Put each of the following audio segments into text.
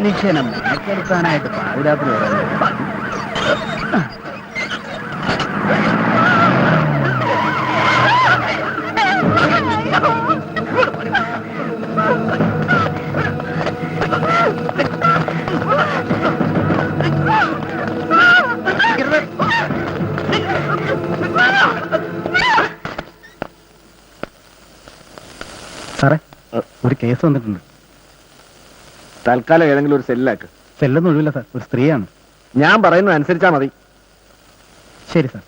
മനുഷ്യനെ മെനക്കെടുത്താനായിട്ട് പാതിരാത്രി വരാൻ സാറേ, ഒരു കേസ് വന്നിട്ടുണ്ട്. തൽക്കാലം ഏതെങ്കിലും ഒരു സെല്ലാക്ക്. സെല്ലൊന്നും ഒഴിവില്ല സാർ, ഒരു സ്ത്രീയാണ്. ഞാൻ പറയുന്നത് അനുസരിച്ചാ മതി. ശരി സാർ.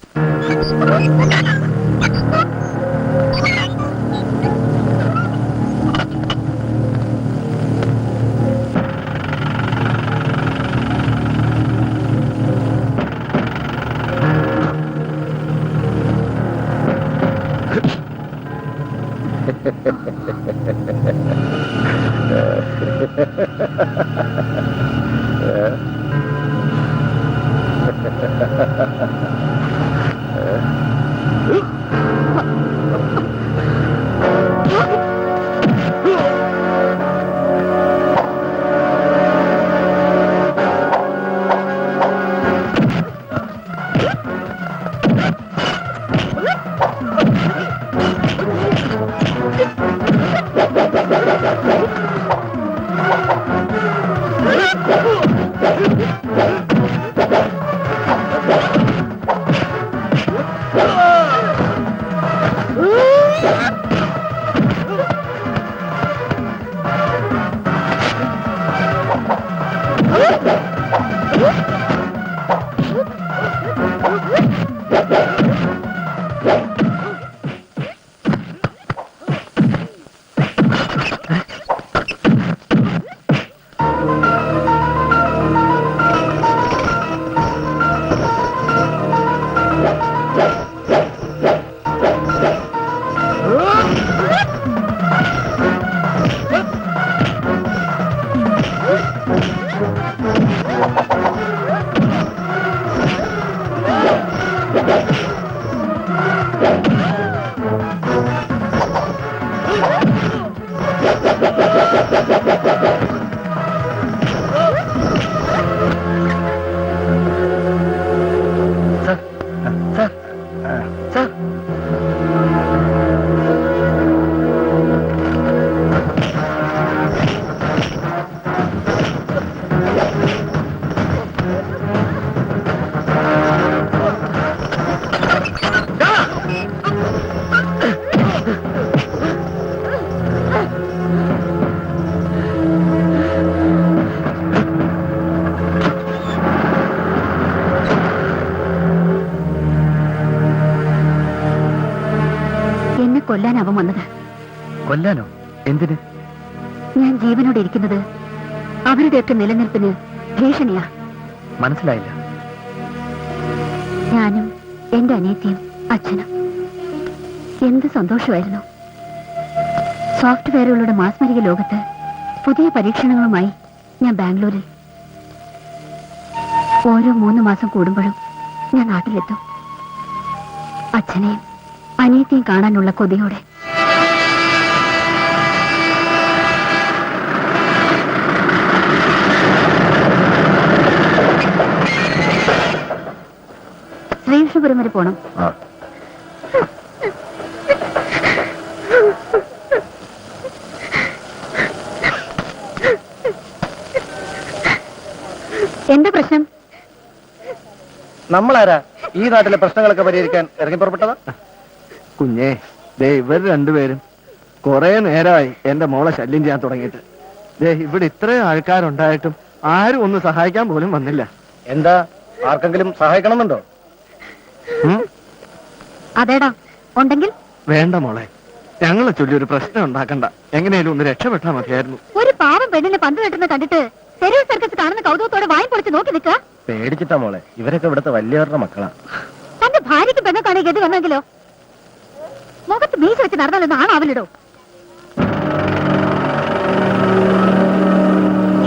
കൊല്ലാൻ അവൻ വന്നത്. കൊല്ലാനോ? എന്തിന്? ഞാൻ ജീവനോടെ ഇരിക്കുന്നത് അവരുടെയൊക്കെ നിലനിൽപ്പിന് ഭീഷണിയാ. മനസ്സിലായില്ല. ഞാനും എന്റെ അനിയത്തിയും അച്ഛനും എന്ത് സന്തോഷമായിരുന്നു. സോഫ്റ്റ്വെയറുകളുടെ മാസ്മരിക ലോകത്ത് പുതിയ പരീക്ഷണങ്ങളുമായി ഞാൻ ബാംഗ്ലൂരിൽ. ഓരോ 3 മാസം കൂടുമ്പോഴും ഞാൻ നാട്ടിലെത്തും, അച്ഛനെയും അനിയത്തെയും കാണാനുള്ള കൊതിയോടെ. ശ്രീകൃഷ്ണപുരം വരെ പോണം. എന്താ പ്രശ്നം? നമ്മളാരാ ഈ നാട്ടിലെ പ്രശ്നങ്ങളൊക്കെ പരിഹരിക്കാൻ ഇറങ്ങി പുറപ്പെട്ടതാ? കുഞ്ഞേ, ദേ ഇവർ രണ്ടുപേരും കുറെ നേരമായി എന്റെ മോളെ ശല്യം ചെയ്യാൻ തുടങ്ങിയിട്ട്. ദേ ഇവിടെ ഇത്രയും ആൾക്കാരുണ്ടായിട്ടും ആരും ഒന്ന് സഹായിക്കാൻ പോലും വന്നില്ല. എന്താ, ആർക്കെങ്കിലും സഹായിക്കണമെന്നുണ്ടോ? അതേടാ, ഉണ്ടെങ്കിൽ വേണ്ട മോളെ, ഞങ്ങളെ ചൊല്ലി ഒരു പ്രശ്നം ഉണ്ടാക്കണ്ട. എങ്ങനെയാലും ഒന്ന് രക്ഷപ്പെട്ടാ മതിയായിരുന്നു. ഒരു പാവം പെണ്ണിനെ പന്ത് കെട്ടുന്ന കണ്ടിട്ട് തെരുവ് സർക്കസ് കാണുന്ന കൗതുകത്തോടെ വായും പൊളിച്ച് നോക്കി നിൽക്കുക. പേടിച്ചിട്ടാ മോളെ, ഇവരൊക്കെ ഇവിടുത്തെ വലിയവരുടെ മക്കളാ. തന്റെ ഭാര്യയ്ക്ക് പെണ്ണക്കാണെ ഗതി വന്നെങ്കിലോ? മുഖത്ത് മീശ വെച്ച് നടന്നാലൊന്നും ആണാവില്ലടോ.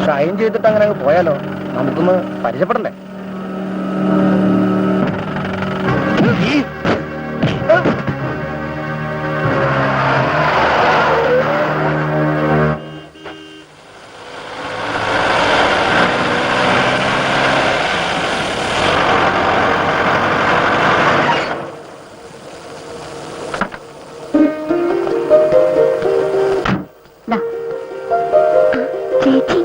ഷൈൻ ചെയ്തിട്ട് അങ്ങനെ അങ്ങ് പോയാലോ? നമുക്കൊന്ന് പരിചയപ്പെടണ്ടേ? ദാ. ചേച്ചി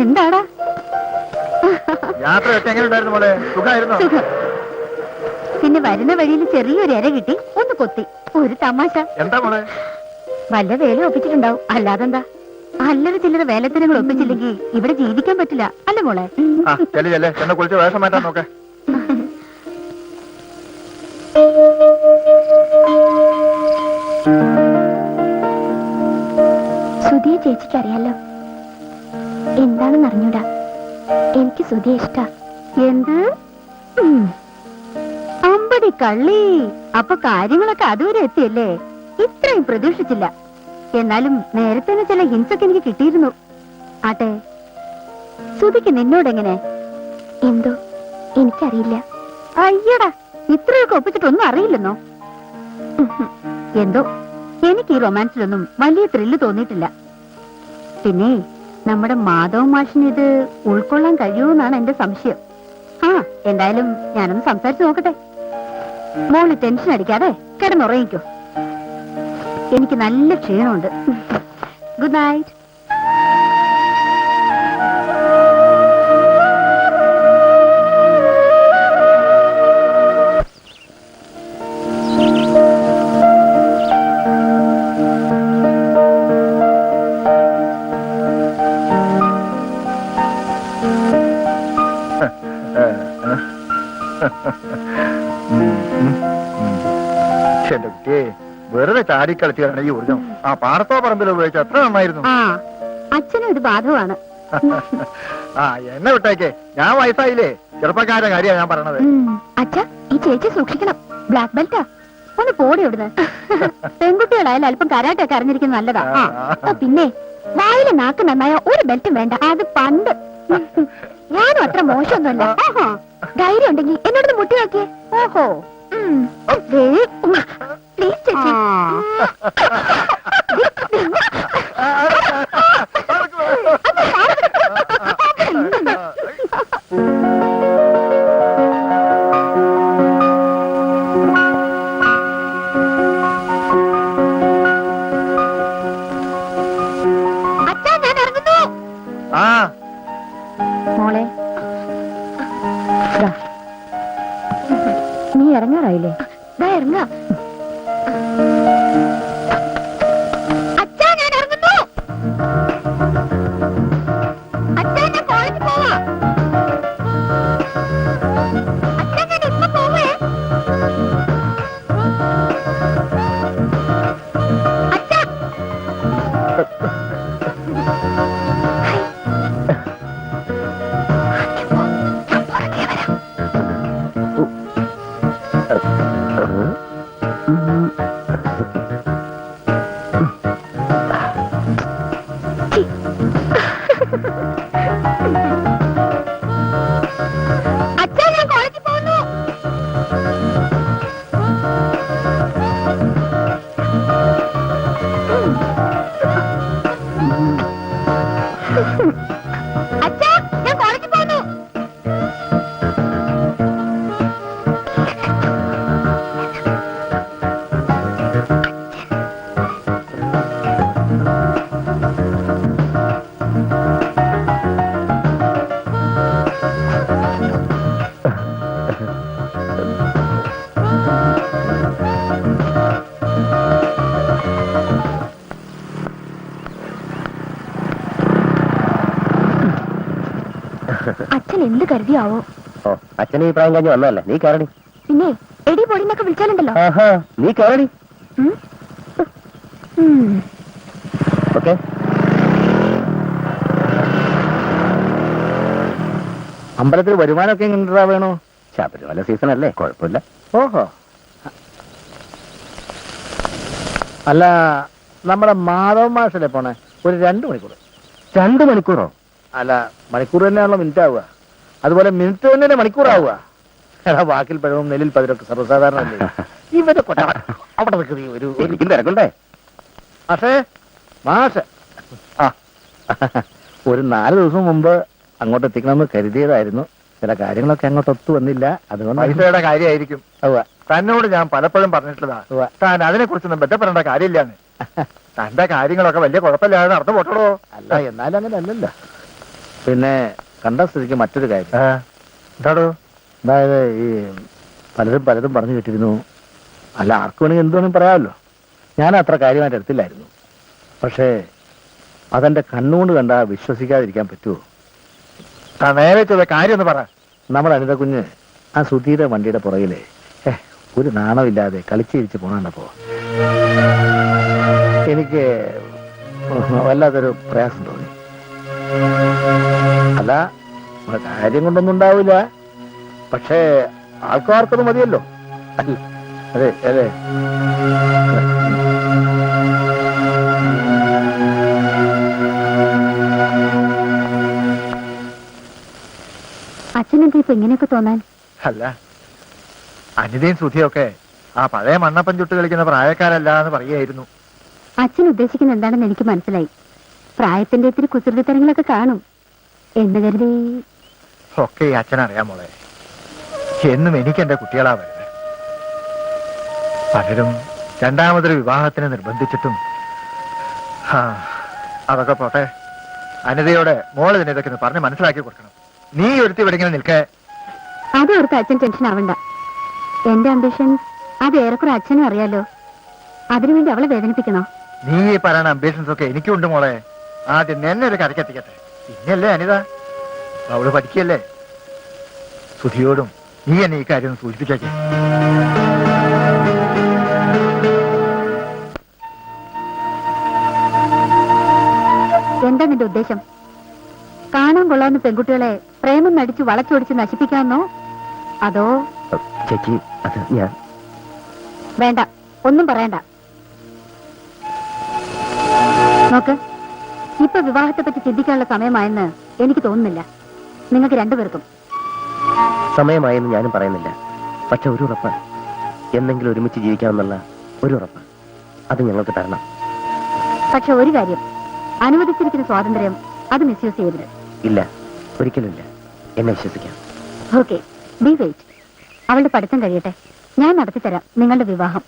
എന്താടാ? യാത്ര എങ്ങനെ ഉണ്ടായിരുന്നു മോളെ? സുഖമായിരുന്നു? സുഖം. പിന്നെ വരുന്ന വഴിയിൽ ചെറിയൊരു ഇര കിട്ടി, ഒന്ന് കൊത്തി. ഒരു തമാശ. എന്താ മോളെ? വല്ല വേല ഒപ്പിച്ചിട്ടുണ്ടാവും, അല്ലാതെന്താ. അല്ലറ ചില്ലറ വേലത്തനങ്ങൾ ഒപ്പിച്ചില്ലെങ്കിൽ ഇവിടെ ജീവിക്കാൻ പറ്റില്ല, അല്ല മോളെ? ചെല്ലേ എന്നെ കുളിച്ച് വേഷം മാറ്റാൻ നോക്കേ. സുധിയെ ചേച്ചിക്ക് അറിയാലോ. എന്താണെന്ന് അറിഞ്ഞൂടാ. എനിക്ക് സുധിയെ ഇഷ്ട. എന്ത്? അമ്പടി കള്ളി. അപ്പൊ കാര്യങ്ങളൊക്കെ അതുവരെ എത്തിയല്ലേ? ഇത്രയും പ്രതീക്ഷിച്ചില്ല. എന്നാലും നേരത്തെ ചില ഹിൻസൊക്കെ എനിക്ക് കിട്ടിയിരുന്നു. ആട്ടെ, സുധിക്ക് നിന്നോടെങ്ങനെ? എന്തോ എനിക്കറിയില്ല. അയ്യടാ, ഇത്രയൊക്കെ ഒപ്പിച്ചിട്ടൊന്നും അറിയില്ലെന്നോ? എന്തോ എനിക്ക് ഈ റൊമാൻസിലൊന്നും വലിയ ത്രില്ല് തോന്നിയിട്ടില്ല. പിന്നെ നമ്മുടെ മാധവ് മാഷിന് ഇത് ഉൾക്കൊള്ളാൻ കഴിയുമെന്നാണ് എന്റെ സംശയം. എന്തായാലും ഞാനൊന്ന് സംസാരിച്ചു നോക്കട്ടെ. മോള് ടെൻഷൻ അടിക്കാതെ കിടന്നുറങ്ങിക്കോ. എനിക്ക് നല്ല ക്ഷീണമുണ്ട്. Good night. എന്റെ കുട്ടിയെ വെറുതെ ചാടിക്കളിച്ചാണ് ഈ ഊർജം. ആ പാടത്തോ പറമ്പിലോ ഉപയോഗിച്ച അത്ര നന്നായിരുന്നു. അച്ഛനും ഇത് ബാധകമാണ്. എന്നെ വിട്ടേക്കേ, ഞാൻ വയസ്സായില്ലേ. ചെറുപ്പക്കാരുടെ കാര്യമാണ് ഞാൻ പറഞ്ഞത്. അച്ഛ, ഈ ചേച്ചി സൂക്ഷിക്കണം. ബ്ലാക്ക് ബെൽറ്റാ. ഒന്ന് പോടി ഇവിടുന്ന്. പെൺകുട്ടികളായാലും അല്പം കരാട്ടൊക്കെ അറിഞ്ഞിരിക്കുന്നത് നല്ലതാ. പിന്നെ വായിലെ നാക്ക് നന്നായ ഒരു ബെൽറ്റും വേണ്ട. അത് പണ്ട്. ഞാനും അത്ര മോശമൊന്നുമല്ല. ധൈര്യം ഉണ്ടെങ്കിൽ എന്നോടൊന്ന് മുട്ടി നോക്കിയേ. ഓഹോ, പ്ലീസ് ചേച്ചി. അച്ഛാ, ഞാൻ ഇറങ്ങുന്നു. മോളെ, നീ ഇറങ്ങാറായില്ലേ? ഇറങ്ങാ. അച്ഛാ, ഞാൻ ഇറങ്ങുന്നു. അച്ഛാ, ഞാൻ കോളേജിൽ പോവാ. അച്ഛാ, ഞാൻ ഇപ്പൊ പോവേ. അച്ഛാ. അച്ഛാ, ഞാൻ കോളേജിൽ പോകുന്നു. അച്ഛാ, ഞാൻ കോളേജിൽ പോകുന്നു. അച്ഛൻ എന്ത് കരുതിയാവോ? അച്ഛനെ ഈ പ്രായം കഴിഞ്ഞ് വന്നതല്ലേ, നീ കയറടി. പിന്നെ എടി പൊടിന്നൊക്കെ വിളിച്ചാലുണ്ടല്ലോ. നീ കയറടി. ഓക്കെ. അമ്പലത്തിൽ വരുമാനമൊക്കെ എങ്ങനെ വേണോ? ശബരിമല സീസൺ അല്ലേ, കുഴപ്പമില്ല. ഓഹോ. അല്ല, നമ്മുടെ മാധവ മാഷല്ലേ പോണേ? ഒരു 2 മണിക്കൂർ. 2 മണിക്കൂറോ? അല്ല, മണിക്കൂർ തന്നെയാണല്ലോ മിനിറ്റ് ആവുക. അതുപോലെ മിനിറ്റ് തന്നെ മണിക്കൂറാവുക. എടാ, വാക്കിൽ പഴവും നെല്ലിൽ പതിരൊക്കെ സർവ്വസാധാരണ ഇവരെ അവിടെ നിൽക്കുന്ന ഒരു എനിക്കും തിരക്കുണ്ടേ. മാഷ് ആ ഒരു 4 ദിവസം മുമ്പ് അങ്ങോട്ട് എത്തിക്കണമെന്ന് കരുതിയതായിരുന്നു. ചില കാര്യങ്ങളൊക്കെ അങ്ങോട്ട് ഒത്തു വന്നില്ല. അതുകൊണ്ട് പൈസയുടെ കാര്യമായിരിക്കും. തന്നോട് ഞാൻ പലപ്പോഴും പറഞ്ഞിട്ടുള്ളതാ, താൻ അതിനെ കുറിച്ചൊന്നും ബന്ധപ്പെടേണ്ട കാര്യമില്ലാന്ന്. തന്റെ കാര്യങ്ങളൊക്കെ വലിയ കുഴപ്പമില്ലാതെ നടന്നു പോട്ടടോ. അല്ല, എന്നാലും അങ്ങനെ അല്ലല്ലോ. പിന്നെ കണ്ട സ്ഥിതിക്ക് മറ്റൊരു കാര്യം. എന്താടോ? അതായത് ഈ പലതും പറഞ്ഞു കേട്ടിരുന്നു. അല്ല, ആർക്കു വേണമെങ്കിൽ എന്ത് വേണമെങ്കിൽ പറയാമല്ലോ. ഞാൻ അത്ര കാര്യമായിട്ട് എടുത്തില്ലായിരുന്നു. പക്ഷേ അതെന്റെ കണ്ണുകൊണ്ട് കണ്ടാ വിശ്വസിക്കാതിരിക്കാൻ പറ്റുമോ? താൻ നേരെ ചെയ്ത കാര്യം ഒന്ന് പറ. നമ്മുടെ അനിത കുഞ്ഞ് ആ സുധീര വണ്ടിയുടെ പുറകിലെ ഒരു നാണമില്ലാതെ കളിച്ചിരിച്ച് പോണപ്പോ എനിക്ക് വല്ലാത്തൊരു പ്രയാസം തോന്നി. അല്ല, കാര്യം കൊണ്ടൊന്നും ഉണ്ടാവില്ല. പക്ഷേ ആൾക്കാർക്കൊന്നും മതിയല്ലോ. അല്ല, അതെ അതെ. അച്ഛനെന്താ ഇപ്പൊ ഇങ്ങനെയൊക്കെ തോന്നാൻ? അല്ല, അനിതയും സുധിയൊക്കെ ആ പഴയ മണ്ണപ്പം ചുട്ട് കളിക്കുന്ന പ്രായക്കാരല്ല എന്ന് പറയായിരുന്നു. അച്ഛൻ ഉദ്ദേശിക്കുന്നത് എന്താണെന്ന് എനിക്ക് മനസ്സിലായി. പ്രായത്തിന്റെ ഇത്തിരി കുസൃതിത്തരങ്ങളൊക്കെ കാണും എന്ന് കരുതി. ഒക്കെ ഈ അച്ഛനറിയാം മോളെ. എന്നും എനിക്ക് എന്റെ കുട്ടികളാ വരുന്നത്. പലരും രണ്ടാമതൊരു വിവാഹത്തിന് നിർബന്ധിച്ചിട്ടും. അതൊക്കെ പോട്ടെ. അനിതയോടെ മോള് തന്നെ ഇതൊക്കെ ഒന്ന് പറഞ്ഞ് മനസ്സിലാക്കി കൊടുക്കണം. നീ ഒരുത്തി ഇവിടെ ഇങ്ങനെ നിൽക്കേ. അതോർത്ത് അച്ഛൻ ടെൻഷൻ ആവണ്ട. എന്റെ അംബിഷൻ അത് ഏറെക്കുറെ അച്ഛനും അറിയാലോ. അതിനുവേണ്ടി അവളെ വേദനിപ്പിക്കണോ? നീ ഈ പറയുന്ന അംബിഷൻസ് ഒക്കെ എനിക്കുണ്ട് മോളെ. ആദ്യം എന്നെ ഒരു കരക്കെത്തിക്കട്ടെ, പിന്നെയല്ലേ അനിത. അവള് പഠിക്കല്ലേ. സുധിയോടും നീ എന്നെ ഈ കാര്യം സൂചിപ്പിച്ചേക്കേ. എന്താ നിന്റെ ഉദ്ദേശം? കാണാൻ കൊള്ളാവുന്ന പെൺകുട്ടികളെ പ്രേമം നടിച്ച് വളച്ചൊടിച്ച് നശിപ്പിക്കാമെന്നോ? അതോ? ചേച്ചി, അത് ഞാൻ വേണ്ട, ഒന്നും പറയണ്ട. നോക്ക്, ഇപ്പൊ വിവാഹത്തെ പറ്റി ചിന്തിക്കാനുള്ള സമയമായെന്ന് എനിക്ക് തോന്നുന്നില്ല. നിങ്ങൾക്ക് രണ്ടുപേർക്കും സമയമായെന്ന് ഞാനും പറയുന്നില്ല. പക്ഷെ ഒരു ഉറപ്പ്, എന്തെങ്കിലും ഒരുമിച്ച് ജീവിക്കാമെന്നുള്ള ഒരു ഉറപ്പ് അത് ഞങ്ങൾക്ക് തരണം. പക്ഷെ ഒരു കാര്യം, അനുവദിച്ചിരിക്കുന്ന സ്വാതന്ത്ര്യം അത് മിസ്യൂസ് ചെയ്യരുത്. ഇല്ല, ഒരിക്കലുമില്ല. എന്നെ വിശ്വസിക്കാം. Okay, be wait. അവളുടെ പഠിത്തം കഴിയട്ടെ, ഞാൻ നടത്തിത്തരാം നിങ്ങളുടെ വിവാഹം.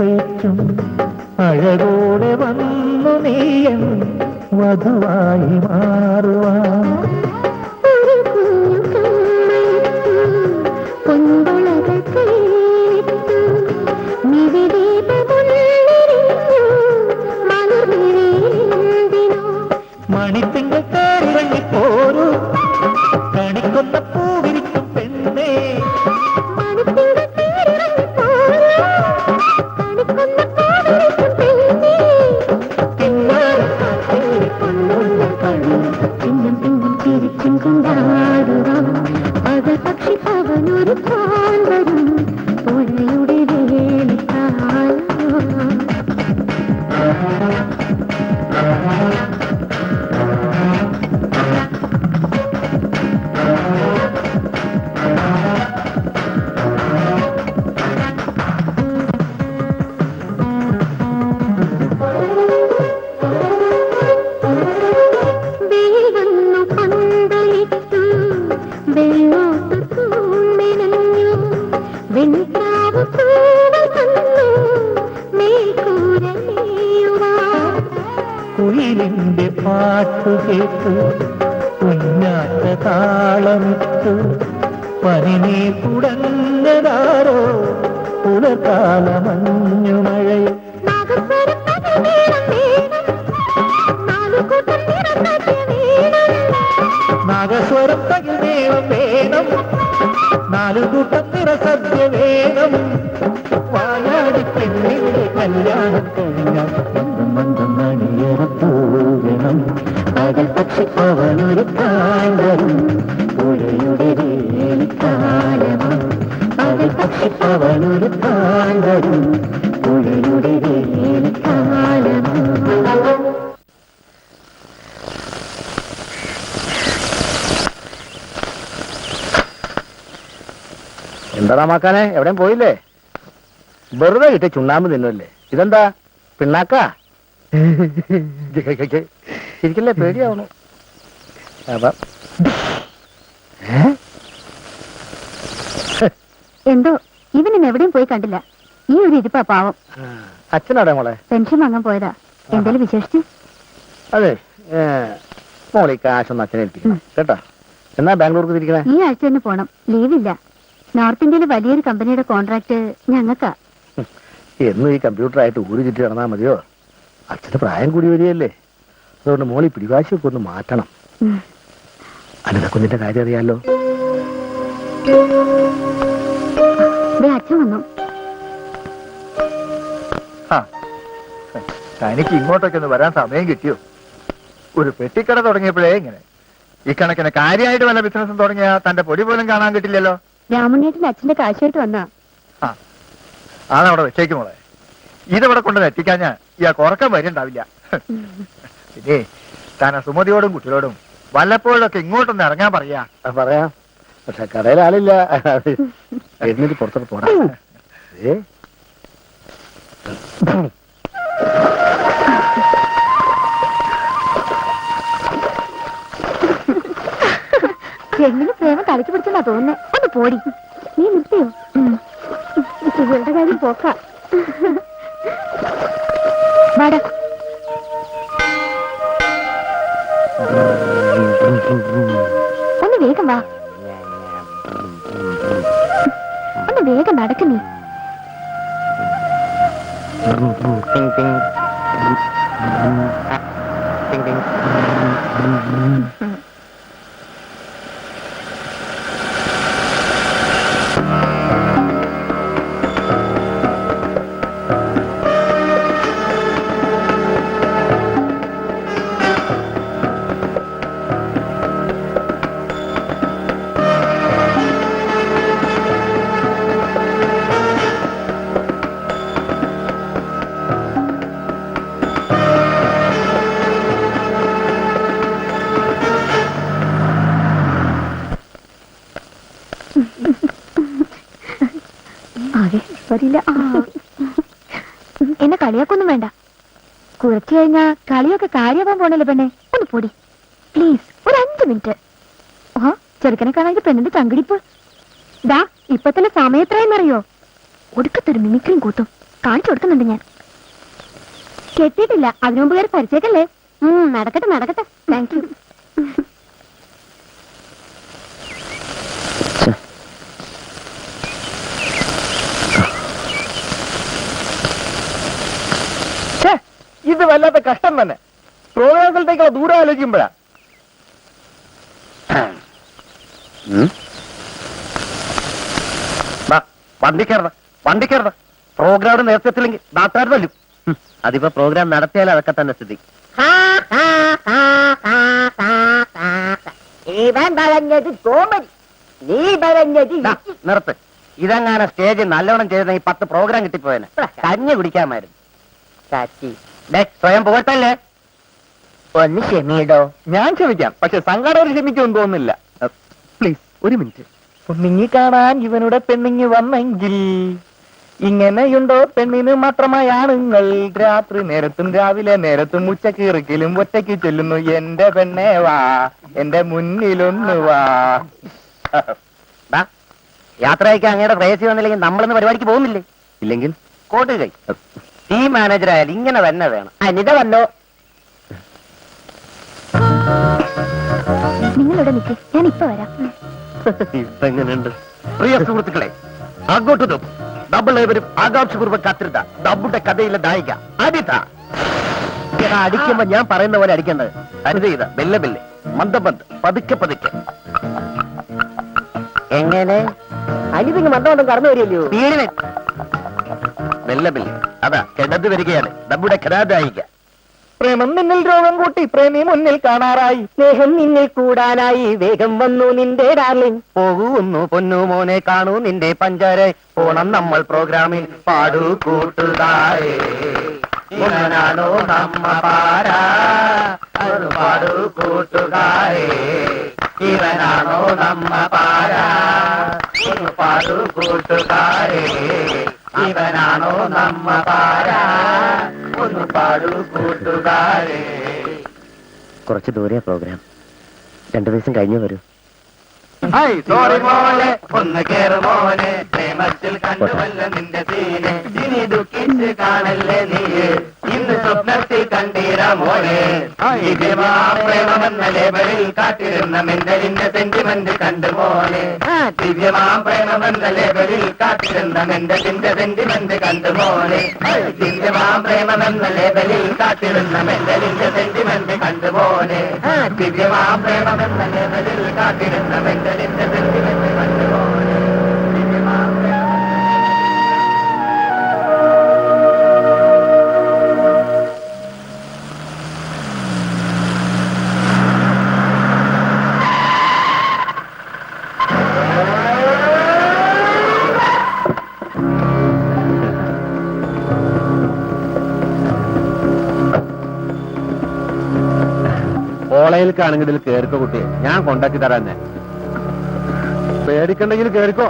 പേറ്റും അഴകോടെ വന്നു നീയൻ വധുവായി മാറുവാൻ. മണിത്തിങ്കൾ തേരിറങ്ങി പോരൂ കണിക്കൊന്ന പൂവിരിക്കും പെണ്ണേ. പക്ഷി അവനൊരു വരും പുഴയുടെ വേലിക്കാല. കുയിലിന്റെ പാട്ടു കേട്ടു കുഞ്ഞാറ്റ താളമിട്ടു പനിനീ കുടഞ്ഞതാരോ പുലർക്കാല മഞ്ഞുമഴയിൽ. നാഗസ്വരം തകിൽ മേളം വേണം നാലുകൂട്ടം നിറസദ്യ വേണം. വായാടി പെണ്ണിന്റെ കല്യാണം കഴിഞ്ഞാൽ മന്ദം മണിയറപ്പൂരണം. പകൽ പക്ഷി അവനൊരു കാലം പുഴയുടെ വേലിക്കാലം. പകൽ പക്ഷി അവനൊരു കാലം പുഴയുടെ വേലിക്കാലം. എന്താ മാക്കാനെ എവിടെയും പോയില്ലേ? വെറുതെ കിട്ടിയ ചുണ്ണാമ്പ് തിന്നല്ലേ? ഇതെന്താ പിണ്ണാക്കാ? ശരിക്കല്ലേ പേടിയാവണു. എന്തോ ഇവനും എവിടെയും പോയി കണ്ടില്ല. ഈ ഒരു ഇരിപ്പാ പാവം. അച്ഛനാടെ മോളെ? പെൻഷൻ വാങ്ങാൻ പോയതാ. എന്തേലും വിശേഷിച്ച്? അതെ മോളെ കാശൊന്ന് അച്ഛനെ ഏൽപ്പിക്കണം കേട്ടോ. എന്നാ ബാംഗ്ലൂർക്ക് തിരിക്കണേ? ഈ ആഴ്ച തന്നെ പോണം. ലീവില്ല. നോർത്ത് ഇന്ത്യയിലെ വലിയൊരു കമ്പനിയുടെ കോൺട്രാക്ട് ഞങ്ങൾക്കാ. എന്നും ഈ കമ്പ്യൂട്ടറായിട്ട് ഊര് ചുറ്റി നടന്നാൽ മതിയോ? അച്ഛന് പ്രായം കൂടി വരികയല്ലേ. അതുകൊണ്ട് മോളി പിടിവാശിയൊക്കെ ഒന്ന് മാറ്റണം. അനിതക്കുഞ്ഞിന്റെ കാര്യം അറിയാലോ? അച്ഛൻ വന്നു. തനിക്ക് ഇങ്ങോട്ടൊക്കെ ഒന്ന് വരാൻ സമയം കിട്ടിയോ? ഒരു പെട്ടിക്കട തുടങ്ങിയപ്പോഴേ ഇങ്ങനെ. ഈ കണക്കിന് കാര്യമായിട്ട് വല്ല ബിസിനസ്സും തുടങ്ങിയാ തന്റെ പൊടി പോലും കാണാൻ കിട്ടില്ലല്ലോ. രാമണ്ണേട്ടൻ അച്ഛന്റെ കാശുമായിട്ട് വന്നാ. അതവിടെ വെച്ചേക്കും മോളെ. ഇതവിടെ കൊണ്ട് എത്തിക്കാഞ്ഞാ ഇയാൾക്ക് ഉറക്കം വരുന്നുണ്ടാവില്ല. പിന്നെ താൻ സുമതിയോടും കുട്ടികളോടും വല്ലപ്പോഴൊക്കെ ഇങ്ങോട്ടൊന്ന് ഇറങ്ങാൻ പറയാ. പറയാം, പക്ഷെ കടയിൽ ആളില്ല. എഴുന്നേറ്റ് പുറത്തോട്ട് പോടാ. എങ്ങനെ പ്രേമം കളിച്ചു പിടിച്ചെന്നാ തോന്നുന്നേ. ഒന്ന് പോടി. നീ നിർത്തിയോ? ഇവരുടെ കാര്യം പോക്ക. വാടാ. ഒന്ന് വേഗം വാ. ഒന്ന് വേഗം നടക്കുന്നേ. എന്നെ കളിയാക്കൊന്നും വേണ്ട. കുറച്ചു കഴിഞ്ഞാ കളിയൊക്കെ കാര്യമാവാൻ പോണല്ലോ പെണ്ണെ. ഒന്ന് പൊടി പ്ലീസ്. ഒരു 5 മിനിറ്റ്. ആ ചെറുക്കനെ കാണാൻ പെണ്ണിന്റെ ചങ്കിടിപ്പ്. ദാ ഇപ്പൊ തന്നെ സമയത്രയെന്നറിയോ? ഒടുക്കത്തൊരു മിമിക്രിയും കൂത്തും. കാണിച്ചു കൊടുക്കുന്നുണ്ട് ഞാൻ. കെട്ടിയിട്ടില്ല, അതിനു മുമ്പ് കയറി പരിചയക്കല്ലേ. നടക്കട്ടെ നടക്കട്ടെ. Thank you. ഇത് വല്ലാത്ത കഷ്ടം തന്നെ. പ്രോഗ്രാം സ്ഥലത്തേക്കുള്ള ദൂരം ആലോചിക്കുമ്പോഴാ. വണ്ടി കയറണം. പ്രോഗ്രാം നേരത്തെത്തില്ലെങ്കിൽ നാട്ടുകാർ തല്ലും. അതിപ്പോ പ്രോഗ്രാം നടത്തിയാൽ അതൊക്കെ തന്നെ സ്ഥിതി. നിർത്ത്. ഇതെങ്ങനെ സ്റ്റേജ് നല്ലോണം ചെയ്ത ഈ 10 പ്രോഗ്രാം കിട്ടിപ്പോയനെ. കഞ്ഞി കുടിക്കാമായിരുന്നു. സ്വയം പോകട്ടല്ലേ. ഒന്ന് ക്ഷമിയിടോ. ഞാൻ ക്ഷമിക്കാം, പക്ഷെ സംഘാടകർ ക്ഷമിക്കുമെന്ന് തോന്നുന്നില്ല. പ്ലീസ് ഒരു മിനിറ്റ്. പൊന്നിങ്ങി കാണാൻ ഇവനുടെ പെണ്ണിങ്ങി വന്നെങ്കിൽ ഇങ്ങനെയുണ്ടോ പെണ്ണിന് മാത്രമായി ആണുങ്ങൾ. രാത്രി നേരത്തും രാവിലെ നേരത്തും ഉച്ചക്കീറിക്കലും ഒറ്റയ്ക്ക് ചെല്ലുന്നു. എന്റെ പെണ്ണേ വാ, എന്റെ മുന്നിലൊന്ന് വാ. യാത്ര അയക്കാൻ അങ്ങയുടെ പ്രേസി വന്നില്ലെങ്കിൽ നമ്മളിന്ന് പരിപാടിക്ക് പോകുന്നില്ലേ? ഇല്ലെങ്കിൽ കോട്ട് കൈ. ടീം മാനേജർ ആയാലും ഇങ്ങനെ തന്നെ വേണം. അനിത വന്നോ? നിങ്ങളിവിടെ നിൽക്ക്, ഞാൻ ഇപ്പൊ വരാം. ഇപ്പൊ എങ്ങനെയുണ്ട്? പ്രിയ സുഹൃത്തുക്കളെ, അങ്ങോട്ട് നോക്കും. നമ്മൾ ഏവരും ആകാംക്ഷപൂർവ്വം കാത്തിരുന്ന നമ്മുടെ കഥയിലെ നായിക അനിത. അടിക്കുമ്പോ ഞാൻ പറയുന്ന പോലെ അടിക്കേണ്ടത്. അനിത ചെയ്ത ബെല്ലെ ബെല്ലെ, മന്ദം മന്ദം, പതുക്കെ പതുക്കെ. എങ്ങനെ അനിതിങ് മന്ദം കടന്നു വരില്ലയോ? വീടിന് ബെല്ലെ ബെല്ലെ. അതാ കിടന്നു വരികയാണ് നമ്മുടെ കഥാനായിക. പ്രേമം നിന്നിൽ രോഗം കൂട്ടി പ്രേമി മുന്നിൽ കാണാറായി. സ്നേഹം നിന്നിൽ കൂടാനായി വേഗം വന്നു നിന്റെ ഡാർലിംഗ്. പോകുന്നു പൊന്നു മോനെ, കാണൂ നിന്റെ പഞ്ചാര. പോണം നമ്മൾ പ്രോഗ്രാമിൽ. പാടൂ കൂട്ടുകാരെ, ഇവനാണോ നമ്മ പാരാ. പാടൂ കൂട്ടുകാരെ, ഇവനാണോ നമ്മ പാരാ. പാടൂ കൂട്ടുകാരെ, ഇവനാണോ നമ്മ പാരാ. ഒന്ന് പാടൂ കൂട്ടുകാരെ. കുറച്ച് ദൂരെയാ പ്രോഗ്രാം. 2 ദിവസം കഴിഞ്ഞേ വരൂ. സോറി മോനെ, ഒന്ന് കേറ് മോനെ, പ്രേമത്തിൽ കണ്ടുവല്ല നിന്റെ തീരെ. ഇനി ദുഃഖിച്ച് കാണല്ലേ നീ, ഇന്ന് സ്വപ്നത്തിൽ കണ്ടീര മോനെ. പ്രേമമെന്ന ലേബലിൽ കാത്തിരുന്ന മെന്റലിന്റെ സെന്റിമെന്റ് കണ്ടു മോനെ. ദിവ്യമാം പ്രേമമെന്ന ലേബലിൽ കാത്തിരുന്ന മെന്റലിന്റെ സെന്റിമെന്റ് കണ്ടു മോനെ. ദിവ്യമാം പ്രേമമെന്ന ലേബലിൽ കാത്തിരുന്ന മെന്റലിന്റെ സെന്റിമെന്റ് കണ്ടു മോനെ. ദിവ്യമാം പ്രേമമെന്ന ലേബലിൽ കാത്തിരുന്ന മെന്റലിന്റെ സെന്റിമെന്റ് കണ്ടു മോനെ. ദിവ്യമാം കോളേജിലേക്കാണെങ്കിൽ ഇതിൽ കേറിക്കോ കുട്ടിയെ, ഞാൻ കൊണ്ടാക്കി തരാന്നെ. പേടിക്കണ്ടെങ്കിൽ കേറിക്കോ.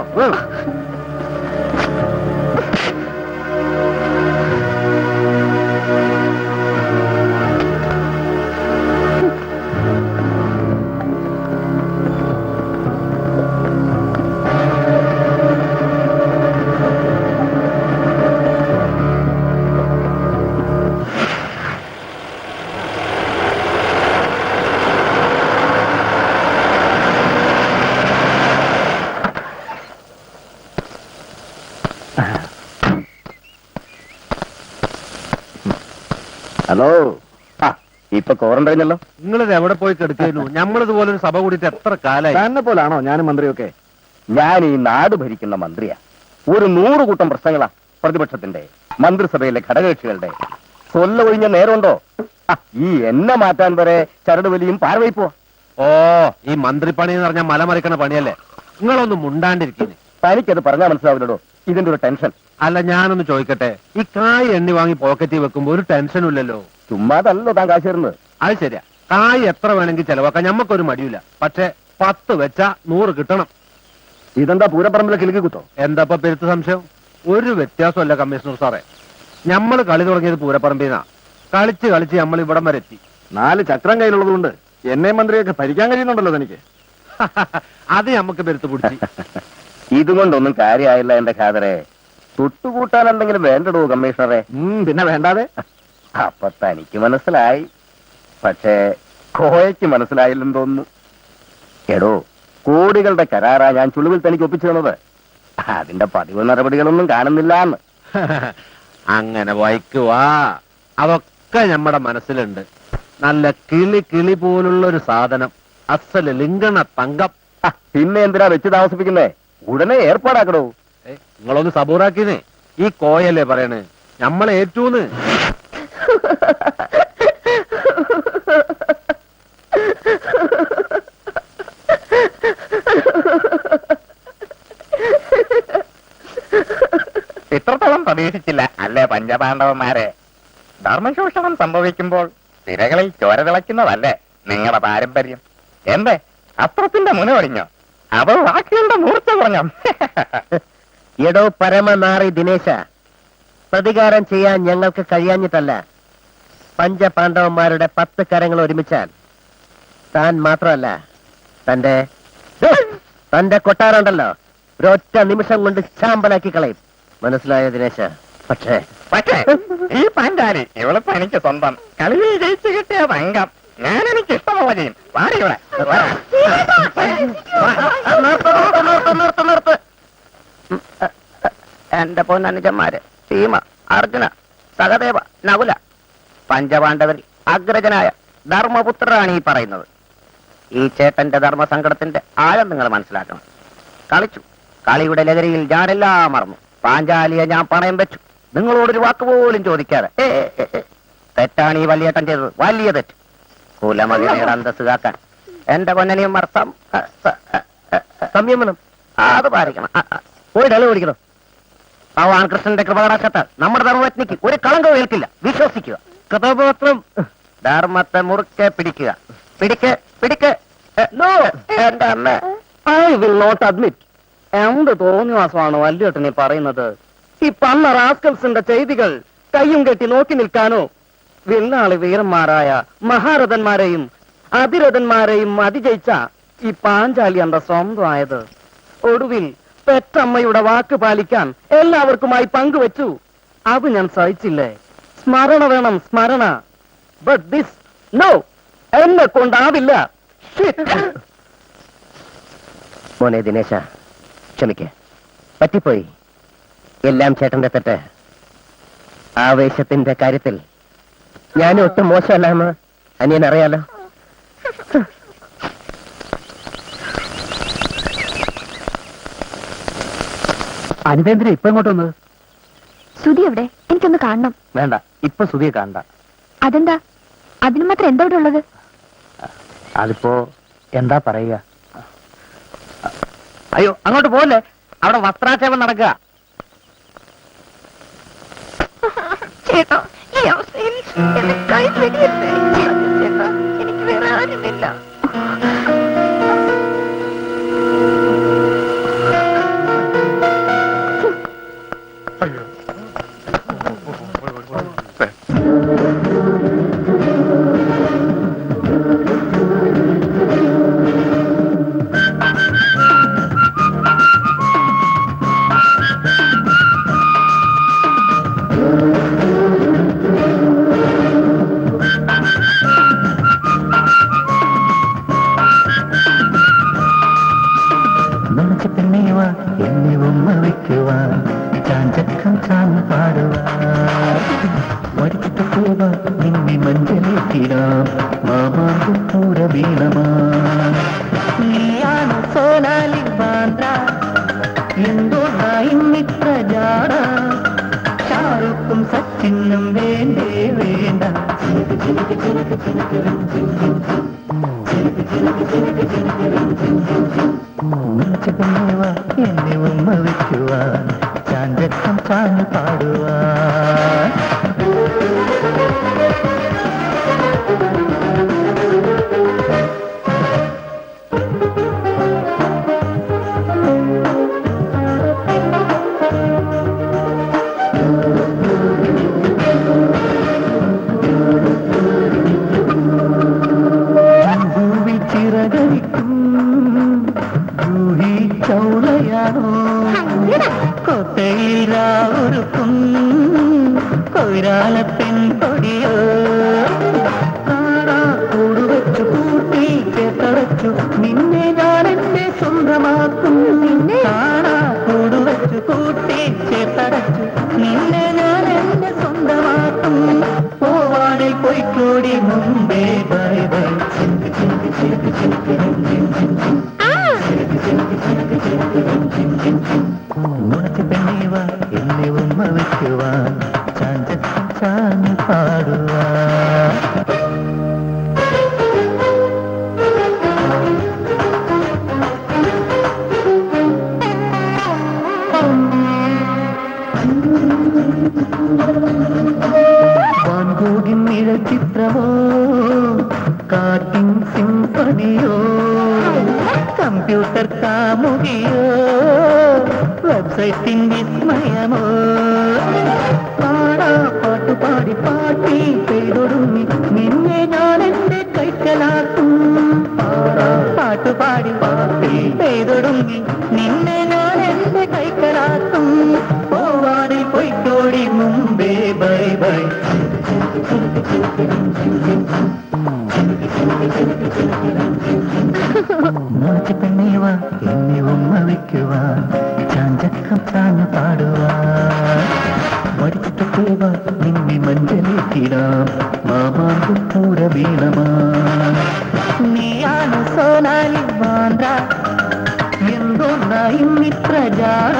ഹലോ. ഇപ്പൊ ക്വാറന്റൈനല്ലോ. നിങ്ങളിത് എവിടെ പോയി കെടുക്കുന്നു? നമ്മളിതുപോലെ ഒരു സഭ കൂടിയിട്ട് എത്ര കാലായി. തന്നെ പോലാണോ ഞാനും മന്ത്രിയൊക്കെ? ഞാൻ ഈ നാട് ഭരിക്കുന്ന മന്ത്രിയാ. ഒരു 100 കൂട്ടം പ്രശ്നങ്ങളാ പ്രതിപക്ഷത്തിന്റെ, മന്ത്രിസഭയിലെ ഘടകകക്ഷികളുടെ. കൊല്ല ഒഴിഞ്ഞ നേരമുണ്ടോ? ഈ എന്നെ മാറ്റാൻ വരെ ചരട് വലിയും പാർവൈപ്പോ. ഓ, ഈ മന്ത്രിപ്പണി എന്ന് പറഞ്ഞാൽ മലമറിക്കണ പണിയല്ലേ. നിങ്ങളൊന്നും മുണ്ടാണ്ടിരിക്കുന്നു. തനിക്കത് പറഞ്ഞാൽ മനസ്സിലാവില്ലടോ ഇതിന്റെ ഒരു ടെൻഷൻ. അല്ല, ഞാനൊന്ന് ചോദിക്കട്ടെ, ഈ കായ് എണ്ണി വാങ്ങി പോക്കറ്റിൽ വെക്കുമ്പോ ഒരു ടെൻഷനും ഇല്ലല്ലോ. ചുമ്മാതല്ലോ താൻ കാശ് തരുന്നത്. അത് ശരിയാ, കായ് എത്ര വേണമെങ്കിൽ ചെലവാക്കാം, ഞമ്മക്കൊരു മടിയില്ല. പക്ഷെ 10 വെച്ചാ 100 കിട്ടണം. ഇതെന്താ പൂരപ്പറമ്പിലെ കിലുക്കി കുത്തോ? എന്താ പെരുത്ത് സംശയം? ഒരു വ്യത്യാസമല്ല കമ്മീഷണർ സാറേ. ഞമ്മള് കളി തുടങ്ങിയത് പൂരപ്പറമ്പിന്നാ. കളിച്ച് കളിച്ച് നമ്മൾ ഇവിടം വരെ എത്തി. 4 ചക്രം കയ്യിലുള്ളതുകൊണ്ട് എന്നെ മന്ത്രിയൊക്കെ ഭരിക്കാൻ കഴിയുന്നുണ്ടല്ലോ തനിക്ക്. അത് നമുക്ക് പെരുത്ത് പിടിച്ച്. ഇതുകൊണ്ടൊന്നും കാര്യമായില്ല എന്റെ ഖാദറെ. തൊട്ടുകൂട്ടാൻ എന്തെങ്കിലും വേണ്ടടോ കമ്മീഷണറെ? പിന്നെ വേണ്ടാതെ. അപ്പൊ തനിക്ക് മനസ്സിലായി, പക്ഷേ കോയയ്ക്ക് മനസ്സിലായില്ലെന്ന് തോന്നുന്നു. എടോ, കോടികളുടെ കരാറാ ഞാൻ ചുളിവിൽ തനിക്ക് ഒപ്പിച്ചു തന്നത്. അതിന്റെ പതിവ് നടപടികളൊന്നും കാണുന്നില്ല എന്ന്. അങ്ങനെ വായിക്കുവാ, അതൊക്കെ നമ്മുടെ മനസ്സിലുണ്ട്. നല്ല കിളി പോലുള്ള ഒരു സാധനം, അസല് ലിംഗണ തങ്കം. പിന്നെ എന്തിനാ വെച്ച് താമസിപ്പിക്കുന്നേ? ഉടനെ ഏർപ്പാടാക്കടോ. നിങ്ങളൊന്ന് സബൂറാക്കിനേ. ഈ കോയല്ലേ പറയണേ നമ്മളെ ഏറ്റൂന്ന്. ഇത്രത്തോളം പ്രതീക്ഷിച്ചില്ല അല്ലേ പഞ്ചപാണ്ഡവന്മാരെ? ധർമ്മശോഷണം സംഭവിക്കുമ്പോൾ തിരകളിൽ ചോര തിളയ്ക്കുന്നതല്ലേ നിങ്ങളുടെ പാരമ്പര്യം? എന്തേ അസ്ത്രത്തിന്റെ മുന ഒടിഞ്ഞോ? അതോ വാക്കുകളുടെ മൂർച്ച കുറഞ്ഞോ? എടോ പരമനാറി ദിനേശ, പ്രതികാരം ചെയ്യാൻ ഞങ്ങൾക്ക് കഴിയാഞ്ഞിട്ടല്ല. പഞ്ചപാണ്ഡവന്മാരുടെ 10 കരങ്ങൾ ഒരുമിച്ചാൽ താൻ മാത്രമല്ല, തന്റെ കൊട്ടാരമുണ്ടല്ലോ ഒരൊറ്റ നിമിഷം കൊണ്ട് ചാമ്പലാക്കി കളയും. മനസ്സിലായ ദിനേശ? പക്ഷേ ഈ പാഞ്ചാലി ഇവളിപ്പോ എനിക്ക് സ്വന്തം. കളിയിൽ ജയിച്ചു കിട്ടിയ തങ്കം. ഞാൻ എനിക്ക് ഇഷ്ടമുള്ള ചെയ്യും. വാടിവിടെ എന്റെ പൊന്നനുജന്മാര് ഭീമ, അർജുന, സഹദേവ, നകുല, പഞ്ചപാണ്ഡവരിൽ അഗ്രജനായ ധർമ്മപുത്രരാണ് ഈ പറയുന്നത്. ഈ ചേട്ടന്റെ ധർമ്മസങ്കടത്തിന്റെ ആഴം നിങ്ങൾ മനസ്സിലാക്കണം. കളിച്ചു, കളിയുടെ ലഹരിയിൽ ഞാനെല്ലാം മറന്നു. പാഞ്ചാലിയെ ഞാൻ പണയം വെച്ചു, നിങ്ങളോടൊരു വാക്ക് പോലും ചോദിക്കാതെ. തെറ്റാണ് ഈ വലിയേട്ടൻ ചെയ്തത്, വലിയ തെറ്റ്. കുലമകയുടെ അന്തസ് കാക്കാൻ എന്റെ പൊന്നനിയന്മാർ സംയമനം അത് പാലിക്കണം. പോയി ഡല ഓടിക്കണം. ഭഗവാൻ കൃഷ്ണന്റെ കൃപകടാക്ഷത്താൽ നമ്മുടെ ധർമ്മപത്നിക്ക് ഒരു കളങ്കവും ഏൽക്കില്ല. വിശ്വസിക്കുക. കഥാപാത്രം ധർമ്മത്തെ മുറുക്കെ പിടിക്കുക. പിടിക്ക്. എന്റെ അമ്മ, ഐ വിൽ നോട്ട് അഡ്മിറ്റ്. എന്ത് തോന്നിവാസമാണ് വല്യേട്ടനെ പറയുന്നത്? ഈ പന്ന റാസ്കൽസിന്റെ ചെയ്തികൾ കയ്യും കെട്ടി നോക്കി നിൽക്കാനോ? വില്ലാളി വീരന്മാരായ മഹാരഥന്മാരെയും അതിരഥന്മാരെയും അതിജയിച്ച ഈ പാഞ്ചാലി എന്റെ സ്വന്തമായത്. ഒടുവിൽ പെറ്റമ്മയുടെ വാക്ക് പാലിക്കാൻ എല്ലാവർക്കുമായി പങ്കുവെച്ചു. അത് ഞാൻ സഹിച്ചില്ലേ? സ്മരണ വേണം, സ്മരണ. ബട്ട് ദിസ് നോ, എന്നെ കൊണ്ടാവില്ല. മോനെ ദിനേശ, ക്ഷമിക്ക, പറ്റിപ്പോയി. എല്ലാം ചേട്ടന്റെ തെറ്റ്. ആവേശത്തിന്റെ കാര്യത്തിൽ ഞാൻ ഒട്ടും മോശമല്ലാന്ന് അനിയൻ അറിയാലോ. അനിതേന്ദ്ര ഇപ്പൊ ഇങ്ങോട്ട് വന്നത്? സുധി എവിടെ? എനിക്കൊന്ന് കാണണം. വേണ്ട, ഇപ്പൊ സുധിയെ കാണണ്ട. അതെന്താ? അതിന് മാത്രം എന്താ ഇവിടെ ഉള്ളത്? അതിപ്പോ എന്താ പറയുക? അയ്യോ, അങ്ങോട്ട് പോകല്ലേ, അവിടെ വസ്ത്രാക്ഷേപം നടക്കുക. ചേട്ടാ, ഈ അവസ്ഥയിൽ എന്നെ കൈ വെടിയല്ലേ? ചേട്ടാ, എനിക്ക് വേറെ ആരുമില്ല. എന്നെ ഉമ്മ വയ്ക്കുവാൻ ചാഞ്ചക്കം ചാന്ന് പാടുവാൻ വടിച്ചിട്ട് പോവാൻ നിന്നെ മഞ്ചലേറ്റിടാം മാമാങ്കും പൂര വീണമാൻ നീയാണ് സോനാലി ബാന്ദ്ര എന്തോ ഇന്നിത്ര ജാട ഷാറുഖും സച്ചിനും വേണ്ടേ വേണ്ട എന്നെ ഉമ്മ വയ്ക്കുവാൻ ചാഞ്ചക്കം ചാഞ്ഞു പാടുവാൻ ചൗളയാണോ കൊട്ടയിൽ മലയാള പെൺകൊടിയോ കാണാ കൂടുവച്ചു കൂട്ടി ചേർത്തടച്ചു നിന്നെ ഞാൻ എന്റെ സ്വന്തമാക്കും കാണാ കൂടുവച്ചു കൂട്ടി ചേർത്തടച്ചു നിന്നെ ഞാൻ എന്റെ സ്വന്തമാക്കും പോവാനിൽ പോയിക്കോടി മുമ്പേ ബൈ ബൈ നുണച്ച് പെണ്ണീവ എന്നെ ഉമ്മ വയ്ക്കുവാൻ ചാഞ്ചക്കം ചാഞ്ഞു പാടുവാൻ വാൻകൂകിൻ നിഴൽ ചിത്രമോ കാറ്റിൻ സിംഫണിയോ കമ്പ്യൂട്ടർ കാമുകിയോ വെബ്സൈറ്റിൻ വിസ്മയമോ പാടാ പാട്ടു പാടി പാട്ടി പെയ്തൊടുങ്ങി നിന്നെ ഞാൻ എന്റെ കൈക്കലാക്കും പാടാ പാട്ടു പാടി പാട്ടി പെയ്തൊടുങ്ങി നിന്നെ ഞാൻ എന്റെ കൈക്കലാക്കും പോവാനിൽ പോയിക്കോടി മുമ്പേ ബൈ ബൈ നുണച്ച് പെണ്ണീവ എന്നെ ഉമ്മ വയ്ക്കുവാൻ ചാഞ്ചക്കം ചാഞ്ഞു പാടുവാൻ മടിച്ചിട്ട് പോവാ നിന്നെ മഞ്ചലേക്കിടാം മാമാങ്കും പൂര വീണമാ നീയാണ് സോനാലി മാന്ത്ര എന്തൊന്നായും ഇത്ര ജാട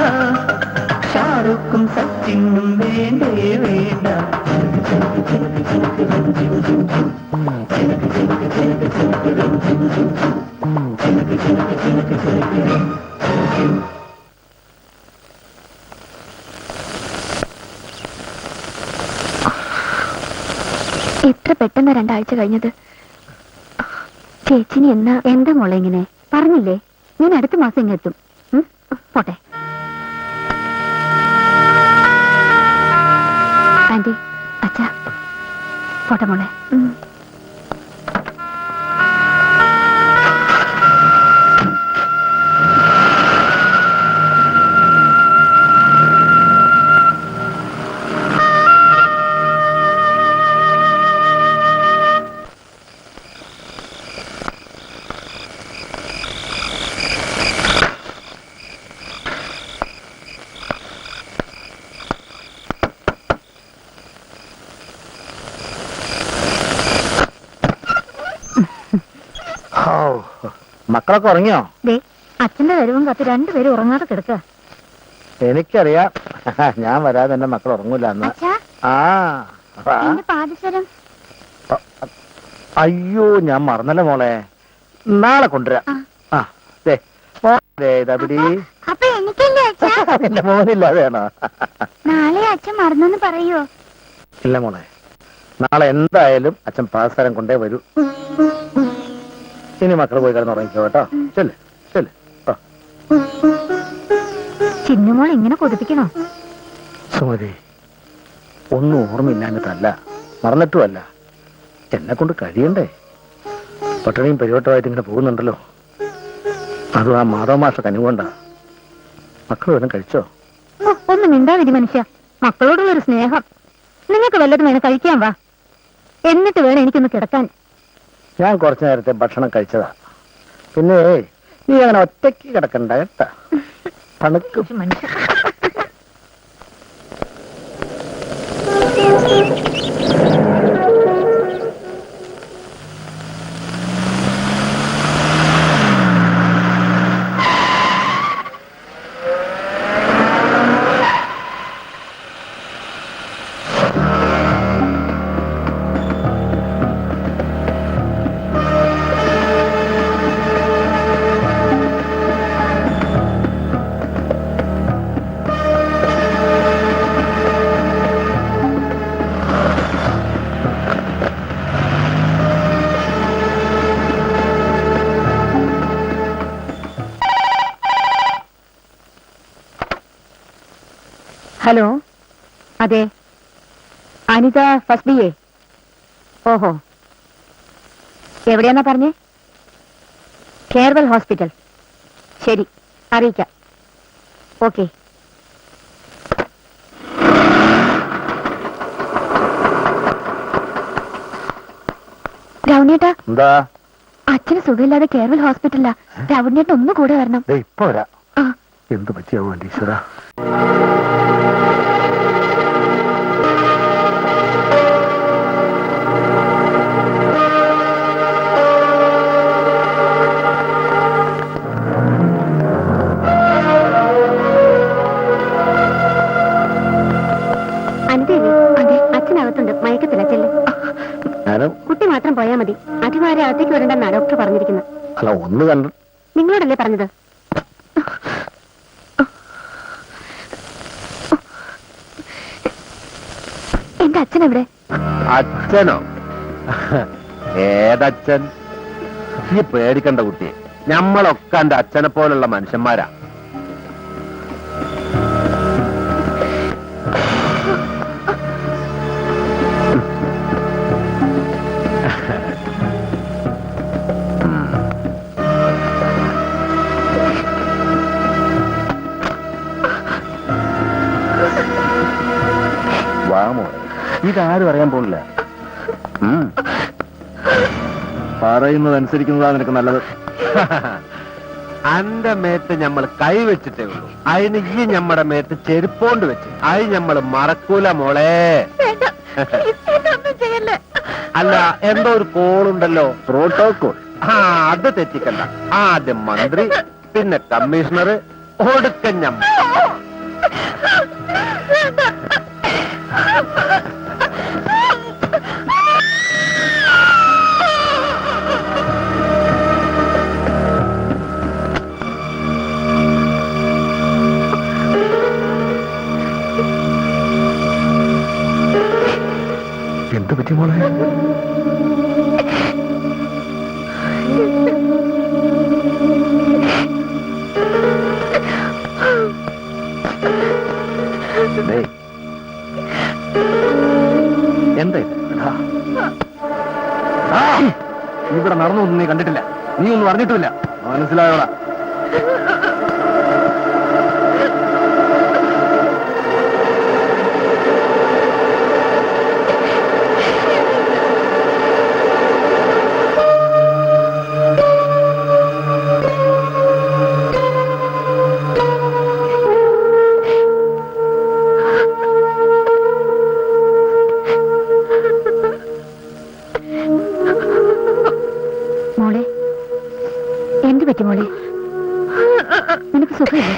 ഷാറുഖും സച്ചിനും വേണ്ടേ വേണ്ട എത്ര പെട്ടെന്ന് 2 ആഴ്ച കഴിഞ്ഞത്. ചേച്ചിനി എന്താ മോളെ ഇങ്ങനെ പറഞ്ഞില്ലേ? ഞാൻ അടുത്ത മാസം ഇങ്ങെത്തും. പോട്ടെ ആന്റി, അച്ഛാ, പോട്ടെ മോളെ. മക്കളൊക്കെ ഉറങ്ങിയോ? അച്ഛന്റെ വരവും കത്ത് 2 പേരും ഉറങ്ങാതെ കിടക്കുക. എനിക്കറിയാം, ഞാൻ വരാതെ എന്റെ മക്കൾ ഉറങ്ങൂല എന്ന്. പാദസരം അയ്യോ, ഞാൻ മറന്നല്ലോ മോളെ, നാളെ കൊണ്ടുവരാം. അപ്പൊ എനിക്കല്ലേ എന്റെ മോനില്ല, വേണോ? നാളെ അച്ഛൻ മറന്നെന്ന് പറയോ? ഇല്ല മോളെ, നാളെ എന്തായാലും അച്ഛൻ പാദസരം കൊണ്ടേ വരൂ. ഇനി മക്കൾ പോയി കിടന്ന് ഉറങ്ങിക്കോ കേട്ടോ. ചെല്ല് ചെല്ല്. ചിന്നുമോൾ ഇങ്ങനെ കൊതിപ്പിക്കണോ? സുമതി, ഒന്നും ഓർമ്മയില്ലാഞ്ഞിട്ടല്ല, മറന്നിട്ടുമല്ല, എന്നെ കൊണ്ട് കഴിയണ്ടേ. പട്ടണിയും പരിവട്ടമായിട്ട് ഇങ്ങനെ പോകുന്നുണ്ടല്ലോ. അതും ആ മാധവ മാഷ കനിവുകൊണ്ടാ. മക്കൾ വല്ലതും കഴിച്ചോ? ഒന്നും മിണ്ടാതിരി മനുഷ്യ. മക്കളോടുള്ളൊരു സ്നേഹം. നിങ്ങൾക്ക് വല്ലതും വേണം കഴിക്കാൻ വാ, എന്നിട്ട് വേണം എനിക്കൊന്ന് കിടക്കാൻ. ഞാൻ കുറച്ചു നേരത്തെ ഭക്ഷണം കഴിച്ചതാ. പിന്നെ നീ അങ്ങനെ ഒറ്റയ്ക്ക് കിടക്കണ്ട കേട്ടാ, തണുക്കും. മനുഷ്യ ഹലോ, അതെ, അനിത ഫസ്റ്റ് BA. ഓഹോ, എവിടെയാന്നാ പറഞ്ഞേ? Carewell hospital. ശരി, അറിയിക്കാം. ഓക്കെ. രാവണേട്ടാ, എന്താ അച്ഛന് സുഖമില്ലാതെ കേരള ഹോസ്പിറ്റലിലാ. രാവണേട്ടൻ ഒന്ന് കൂടെ വരണം. ഇപ്പൊ വരാ. ആ. എന്ത് പറ്റിയാവോ എന്റെ ഈശ്വര. അനിതേവി, അതെ അച്ഛനകത്തുണ്ട്, മയക്കത്തില്ല. ചെല്ല്. ഞാനും കുട്ടി മാത്രം പോയാ മതി. അധികാരം അകത്തേക്ക് വരണ്ടെന്നാ ഡോക്ടർ പറഞ്ഞിരിക്കുന്നത്. അല്ല ഒന്ന് കണ്ടു. നിങ്ങളോടല്ലേ പറഞ്ഞത്? എന്റെ അച്ഛൻ എവിടെ? അച്ഛനോ? ഏതച്ഛൻ? ഈ പേടിക്കണ്ട കുട്ടിയെ, ഞമ്മളൊക്കെ എന്റെ അച്ഛനെ പോലുള്ള മനുഷ്യന്മാരാ. വാമോ, ഇതാരും അറിയാൻ പോണില്ല. പറയുന്നത് അനുസരിക്കുന്നതാ നിനക്ക് നല്ലത്. അന്റെ മേത്ത് ഞമ്മൾ കൈവച്ചിട്ടേ ഉള്ളൂ. അതിന് ഈ ഞമ്മടെ മേത്ത് ചെരുപ്പോണ്ട് വെച്ച് അത് ഞമ്മള് മറക്കൂല മോളെ. അല്ല, എന്തോ ഒരു കോളുണ്ടല്ലോ, പ്രോട്ടോകോൾ. അത് തെറ്റിക്കണ്ട. ആദ്യം മന്ത്രി, പിന്നെ കമ്മീഷണർ, ഒടുക്കൻ ഞമ്മ. എന്ത് പറ്റി മോളെ? എന്താ ഇവിടെ നടന്നൊന്നും നീ കണ്ടിട്ടില്ല, നീ ഒന്നും അറിഞ്ഞിട്ടില്ല. മനസ്സിലായോടാ? മോളെ, എന്ത് പറ്റി മോളെ? നിനക്ക് സുഖമില്ലേ?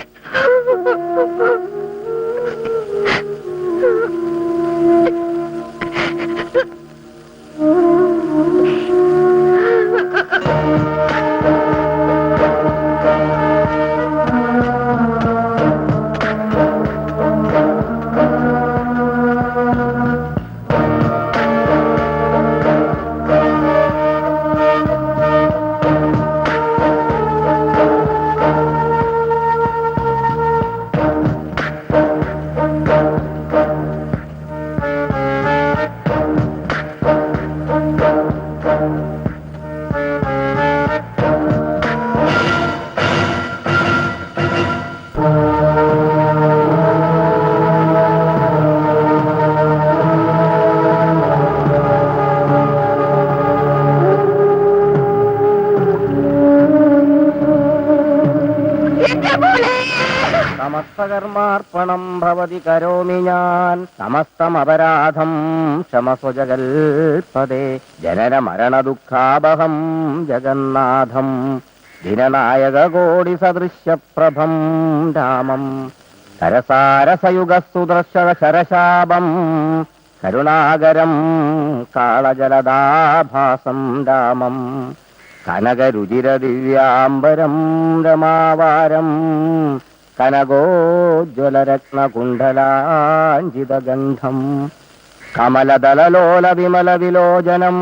സമസ്തകർമാർപ്പണം ഭവതി കരോമി ഞാൻ സമസ്തമപരാധം ക്ഷമസ്വജകൽപദേ ജനന മരണ ദുഃഖാപഹം ജഗന്നാഥം ദിനനായക കോടി സദൃശ്യപ്രഭം രാമം കരസാരസയുഗസുദർശനശരശാപം കരുണാകരം കാളജലദാഭാസം രാമം കനകരുചിരദിവ്യാംബരം രമാവാരം കനകോജ്വലരത്നകുണ്ഡലാഞ്ജിതഗന്ധം കമലദലലോല വിമല വിലോചനം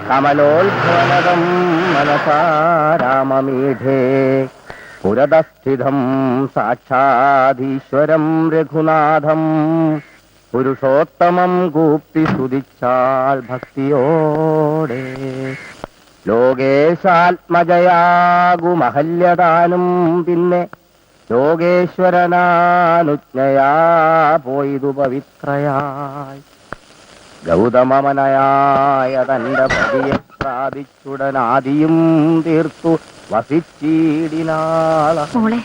കമലോത്ഭവനദം മനസാ രാമമീഠേ പുരതസ്ഥിതം സാക്ഷാധീശ്വരം രഘുനാഥം പുരുഷോത്തമം കൂപ്പി സ്തുതിച്ചാൽ ഭക്തിയോടെ ലോകേശാത്മജയാകുമഹല്യദാനം പിന്നെ ലോകേശ്വരനാനുജ്ഞയാ പോയിതു പവിത്രയായി ഗൗതമമനയായ തന്റെ പതിയെ പ്രാപിച്ചുടൻ ആദിയും തീർത്തു വസിച്ചീടിനാള. മോളെ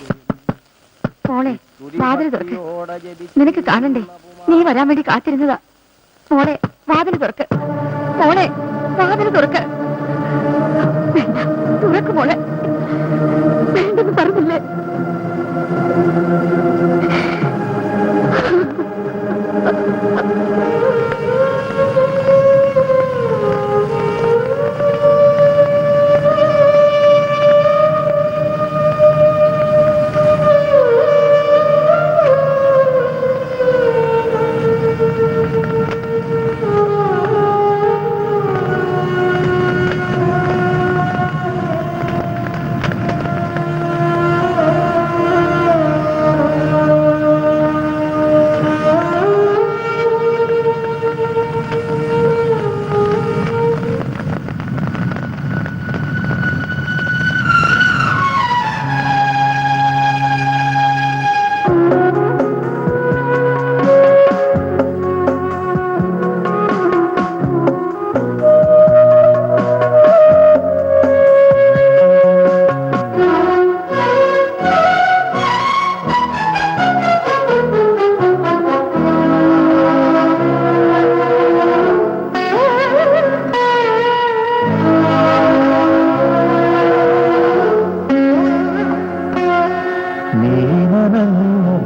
മോളെ വാതിൽ തുറക്ക്. നിനക്ക് കാണണ്ടേ? നീ വരാൻ വേണ്ടി കാത്തിരുന്നതാ. മോളെ വാതിൽ തുറക്ക്. മോളെ വാതിൽ തുറക്ക്. വേണ്ട, തുറക്ക് മോളെ. വേണ്ടെന്ന് പറഞ്ഞില്ലേ?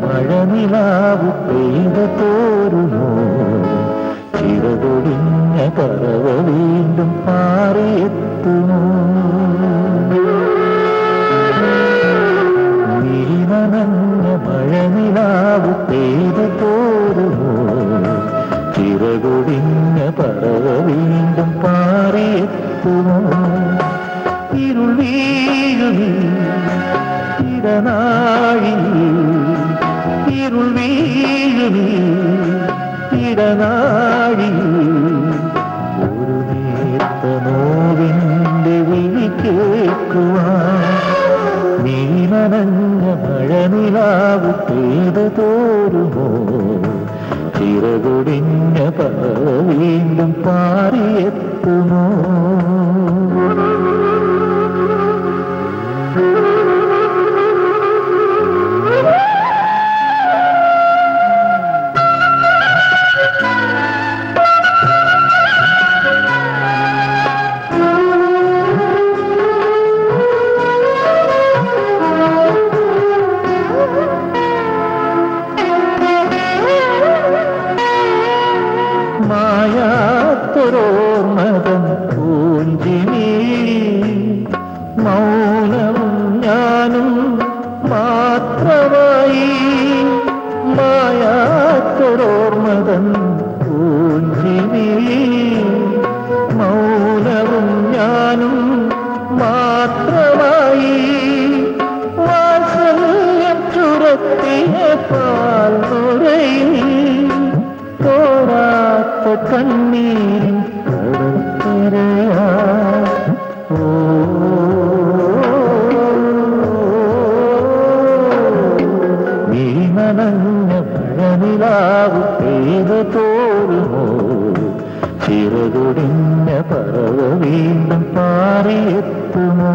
മഴനിലാവു പെയ്തു തോരുമോ, ചിറകൊടിഞ്ഞ പറവ വീണ്ടും പാറിയെത്തുമോ. നീനനഞ്ഞ മഴനിലാവു പെയ്തു തോരുമോ, ചിറകൊടിഞ്ഞ പറവ വീണ്ടും പാറിയെത്തുമോ. ഇരുൾ വീഴുമീ ഇടനാഴി, ഇരുൾ വീഴുമീ ഇടനാഴി, ഒരു നേർത്ത നോവിന്റെ വിളി കേൾക്കുവാൻ. നീ നനഞ്ഞ മഴനിലാവു പെയ്തു തോരുമോ, ചിറകൊടിഞ്ഞ പറവ വീണ്ടും പാറിയെത്തുമോ. മായാത്തൊരോർമ്മതൻ പൂഞ്ചിനി, മൗനവും ഞാനും മാത്രമായി. മായാത്തൊരോർമ്മതൻ പൂഞ്ചിനി, മൗനവും ഞാനും മാത്രമായി. വാത്സല്യം ചുരത്തിയ പാൽനുരയിൽ തോരാത്ത കണ്ണീരിൻ കടൽക്കരയാ. നീ നനഞ്ഞ മഴനിലാവു പെയ്തു തോരുമോ, ചിറകൊടിഞ്ഞ പറവ വീണ്ടും പാറിയെത്തുമോ.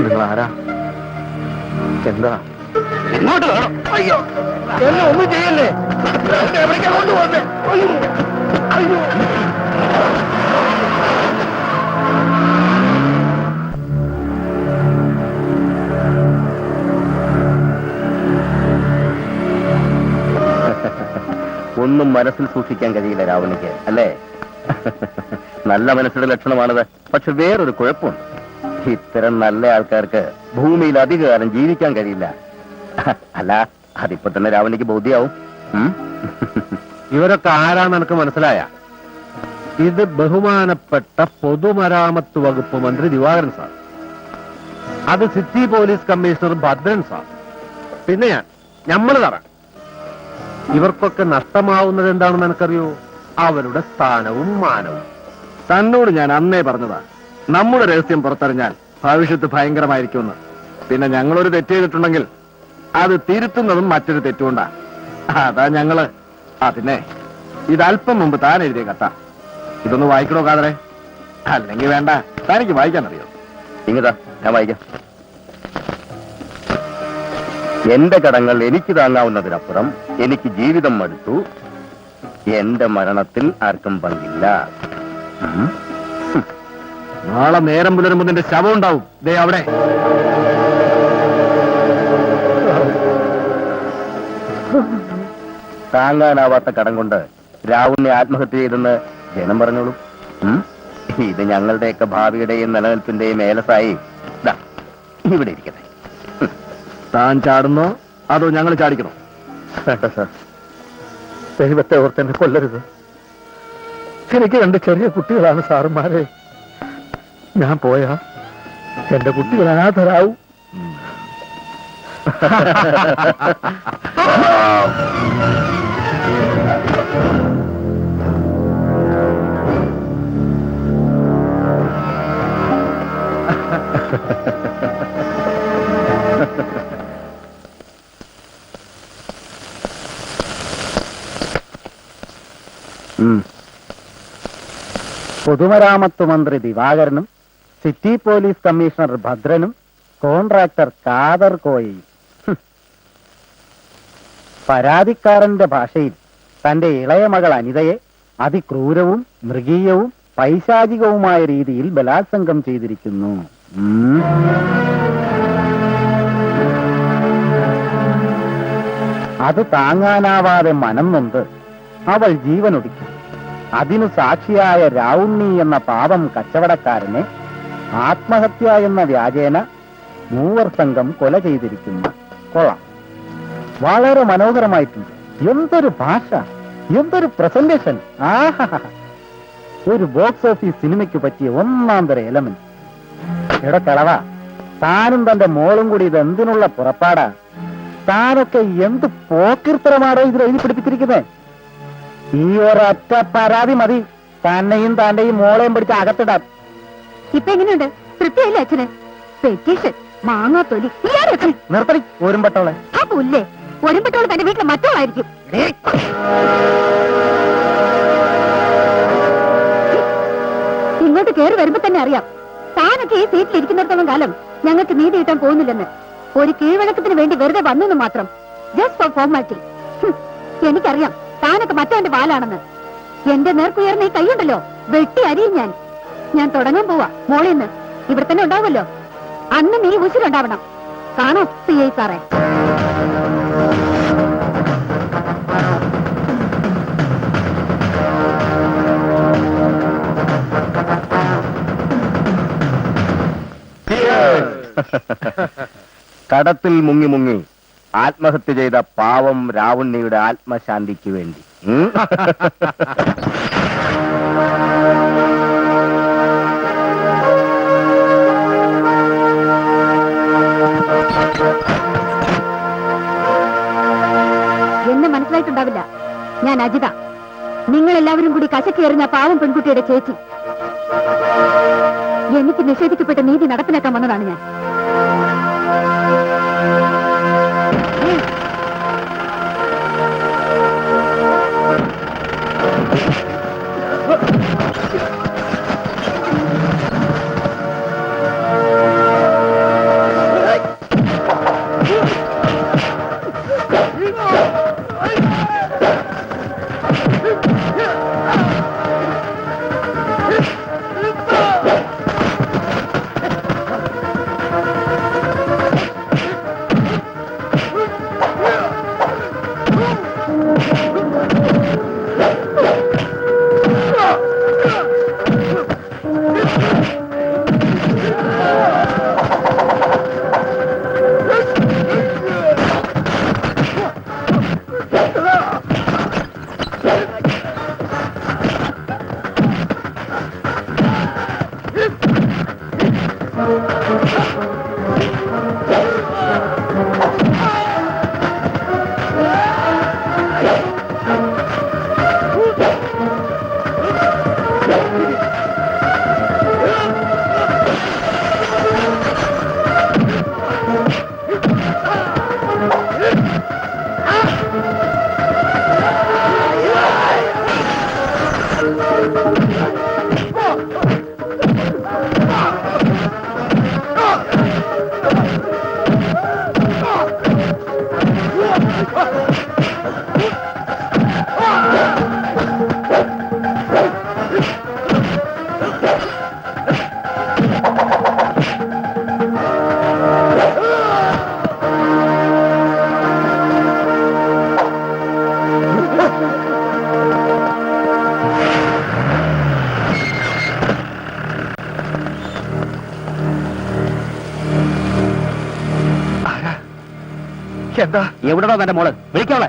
നിങ്ങളാരാ? എന്താ? എങ്ങോട്ട് വേണം? അയ്യോ, എന്നെ ഒന്നും ചെയ്യല്ലേ. എവിടേക്കാ കൊണ്ടുപോകുന്നേ? അയ്യോ, അയ്യോ. ഒന്നും മനസ്സിൽ സൂക്ഷിക്കാൻ കഴിയില്ല രാവണിക്ക്, അല്ലേ? നല്ല മനസ്സിന്റെ ലക്ഷണമാണത്. പക്ഷെ വേറൊരു കുഴപ്പമുണ്ട്. ഇത്തരം നല്ല ആൾക്കാർക്ക് ഭൂമിയിൽ അധികകാലം ജീവിക്കാൻ കഴിയില്ല. അല്ല, അതിപ്പോ തന്നെ രാവണിക്ക് ബോധ്യാവും. ഇവരൊക്കെ ആരാന്ന് എനിക്ക് മനസ്സിലായ? ഇത് ബഹുമാനപ്പെട്ട പൊതുമരാമത്ത് വകുപ്പ് മന്ത്രി ദിവാകരൻ സാർ, അത് city police commissioner Bhadran sir, പിന്നെ ഞമ്മള് തറാം. ഇവർക്കൊക്കെ നഷ്ടമാവുന്നത് എന്താണെന്ന് എനിക്കറിയോ? അവരുടെ സ്ഥാനവും മാനവും. തന്നോട് ഞാൻ അന്നേ പറഞ്ഞതാ, നമ്മുടെ രഹസ്യം പുറത്തറിഞ്ഞാൽ ഭവിഷ്യത്ത് ഭയങ്കരമായിരിക്കുമെന്ന്. പിന്നെ ഞങ്ങളൊരു തെറ്റ് ചെയ്തിട്ടുണ്ടെങ്കിൽ അത് തിരുത്തുന്നതും മറ്റൊരു തെറ്റുകൊണ്ടാ. അതാ ഞങ്ങള്. പിന്നെ ഇതല്പം മുമ്പ് താൻ എഴുതിയ കത്ത ഇതൊന്ന് വായിക്കണോ കാതറെ? അല്ലെങ്കിൽ വേണ്ട, തനിക്ക് വായിക്കാൻ അറിയോ? ഇങ്ങതാ, ഞാൻ വായിക്കാം. എന്റെ കടങ്ങൾ എനിക്ക് താങ്ങാവുന്നതിനപ്പുറം എനിക്ക് ജീവിതം മടുത്തു. എന്റെ മരണത്തിൽ ആർക്കും പങ്കില്ല. നാളെ നേരം പുലരുമ്പോ നിന്റെ ശവം ഉണ്ടാവും. ദേ അവിടെ. താങ്ങാനാവാത്ത കടം കൊണ്ട് രാവുണ്ണി ആത്മഹത്യ ചെയ്തെന്ന് ജനം പറഞ്ഞോളൂ. ഇത് ഞങ്ങളുടെയൊക്കെ ഭാവിയുടെയും നിലനിൽപ്പിന്റെയും ഏലസായി ഇവിടെ ഇരിക്കട്ടെ. താൻ ചാടുന്നോ അതോ ഞങ്ങൾ ചാടിക്കണോ? വേണ്ട സാർ, ദൈവത്തെ ഓർത്തെന്നെ കൊല്ലരുത്. എനിക്ക് 2 ചെറിയ കുട്ടികളാണ് സാറുമാരെ. ഞാൻ പോയാ എന്റെ കുട്ടികൾ അനാഥരാവും. പൊതുമരാമത്ത് മന്ത്രി ദിവാകരനും സിറ്റി പോലീസ് കമ്മീഷണർ ഭദ്രനും കോൺട്രാക്ടർ കാദർ കോയയും. പരാതിക്കാരന്റെ ഭാഷയിൽ തന്റെ ഇളയ മകൾ അനിതയെ അതിക്രൂരവും മൃഗീയവും പൈശാചികവുമായ രീതിയിൽ ബലാത്സംഗം ചെയ്തിരിക്കുന്നു. അത് താങ്ങാനാവാതെ മനം നൊന്ത് അവൾ ജീവനൊടുക്കി. അതിനു സാക്ഷിയായ രാവുണ്ണി എന്ന പാപം കച്ചവടക്കാരനെ ആത്മഹത്യ എന്ന വ്യാജേന 3 സംഘം കൊല ചെയ്തിരിക്കുന്നു. കൊള്ളാം, വളരെ മനോഹരമായിട്ടുണ്ട്. എന്തൊരു ഭാഷ, എന്തൊരു പ്രസന്റേഷൻ! ആഹാ, ഒരു ബോക്സ് ഓഫീസ് സിനിമയ്ക്ക് പറ്റിയ 1ാം തര എലമെന്റ്. എടക്കളവ, താനും തന്റെ മോളും കൂടി ഇത് എന്തിനുള്ള പുറപ്പാടാ? താനൊക്കെ എന്ത് പോക്കിർത്തരമാണോ ഇതിൽ എഴുതി പിടിപ്പിച്ചിരിക്കുന്നത്? ഈ ഒരൊറ്റ പരാതി മതി തന്നെയും താന്റെയും മോളെയും പിടിച്ച് അകത്തിടാൻ. ഇപ്പൊ എങ്ങനെയുണ്ട്? തൃപ്തിയല്ലേ അച്ഛന്? പെറ്റീഷൻ, മാങ്ങാത്തൊലി, നിർത്തടി ഒരുമ്പട്ടോളെ. ആ പുല്ലേ, ഒരുമ്പട്ടോള് തന്റെ വീട്ടിൽ മറ്റോളായിരിക്കും. ഇങ്ങോട്ട് കയറി വരുമ്പോ തന്നെ അറിയാം താനൊക്കെ ഈ സീറ്റിൽ ഇരിക്കുന്നിടത്തോളം കാലം ഞങ്ങൾക്ക് നീതി കിട്ടാൻ പോകുന്നില്ലെന്ന്. ഒരു കീഴ്വഴക്കത്തിന് വേണ്ടി വെറുതെ വന്നു മാത്രം. Just for formality. എനിക്കറിയാം താനൊക്കെ മറ്റവന്റെ പാലാണെന്ന്. എന്റെ നേർക്കുയർന്ന ഈ കൈയുണ്ടല്ലോ, വെട്ടി അരിയും ഞാൻ. ഞാൻ തുടങ്ങാൻ പോവാ. മോളിന്ന് ഇവിടെ തന്നെ ഉണ്ടാവുമല്ലോ, അന്ന് നീ ഉശിരുണ്ടാവണം. കാണോ CI സാറേ? കടത്തിൽ മുങ്ങി മുങ്ങി ആത്മഹത്യ ചെയ്ത പാവം രാവുണ്ണിയുടെ ആത്മശാന്തിക്ക് വേണ്ടി. എന്നെ മനസ്സിലായിട്ടുണ്ടാവില്ല. ഞാൻ അജിത, നിങ്ങൾ എല്ലാവരും കൂടി കശക്കേറിഞ്ഞ പാവം പെൺകുട്ടിയുടെ ചേച്ചി. എനിക്ക് നിഷേധിക്കപ്പെട്ട നീതി നടപ്പിലാക്കാൻ വന്നതാണ് ഞാൻ. എന്താ? എവിടെയോ തന്റെ മോള്, വിളിക്കോളെ.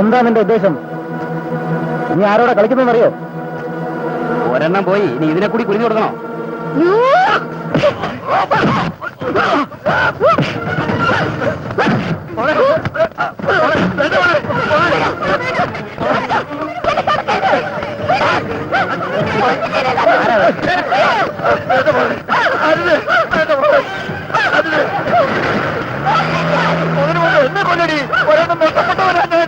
എന്താ നിന്റെ ഉദ്ദേശം? നീ ആരോടെ കളിക്കുന്നറിയോ? ഒരെണ്ണം പോയി, ഇനി ഇതിനെ കൂടി കുഴിഞ്ഞു കൊടുക്കണോ? എന്നെ കൊല്ലടി, ഒരെണ്ണം നഷ്ടപ്പെട്ടവരാണ്.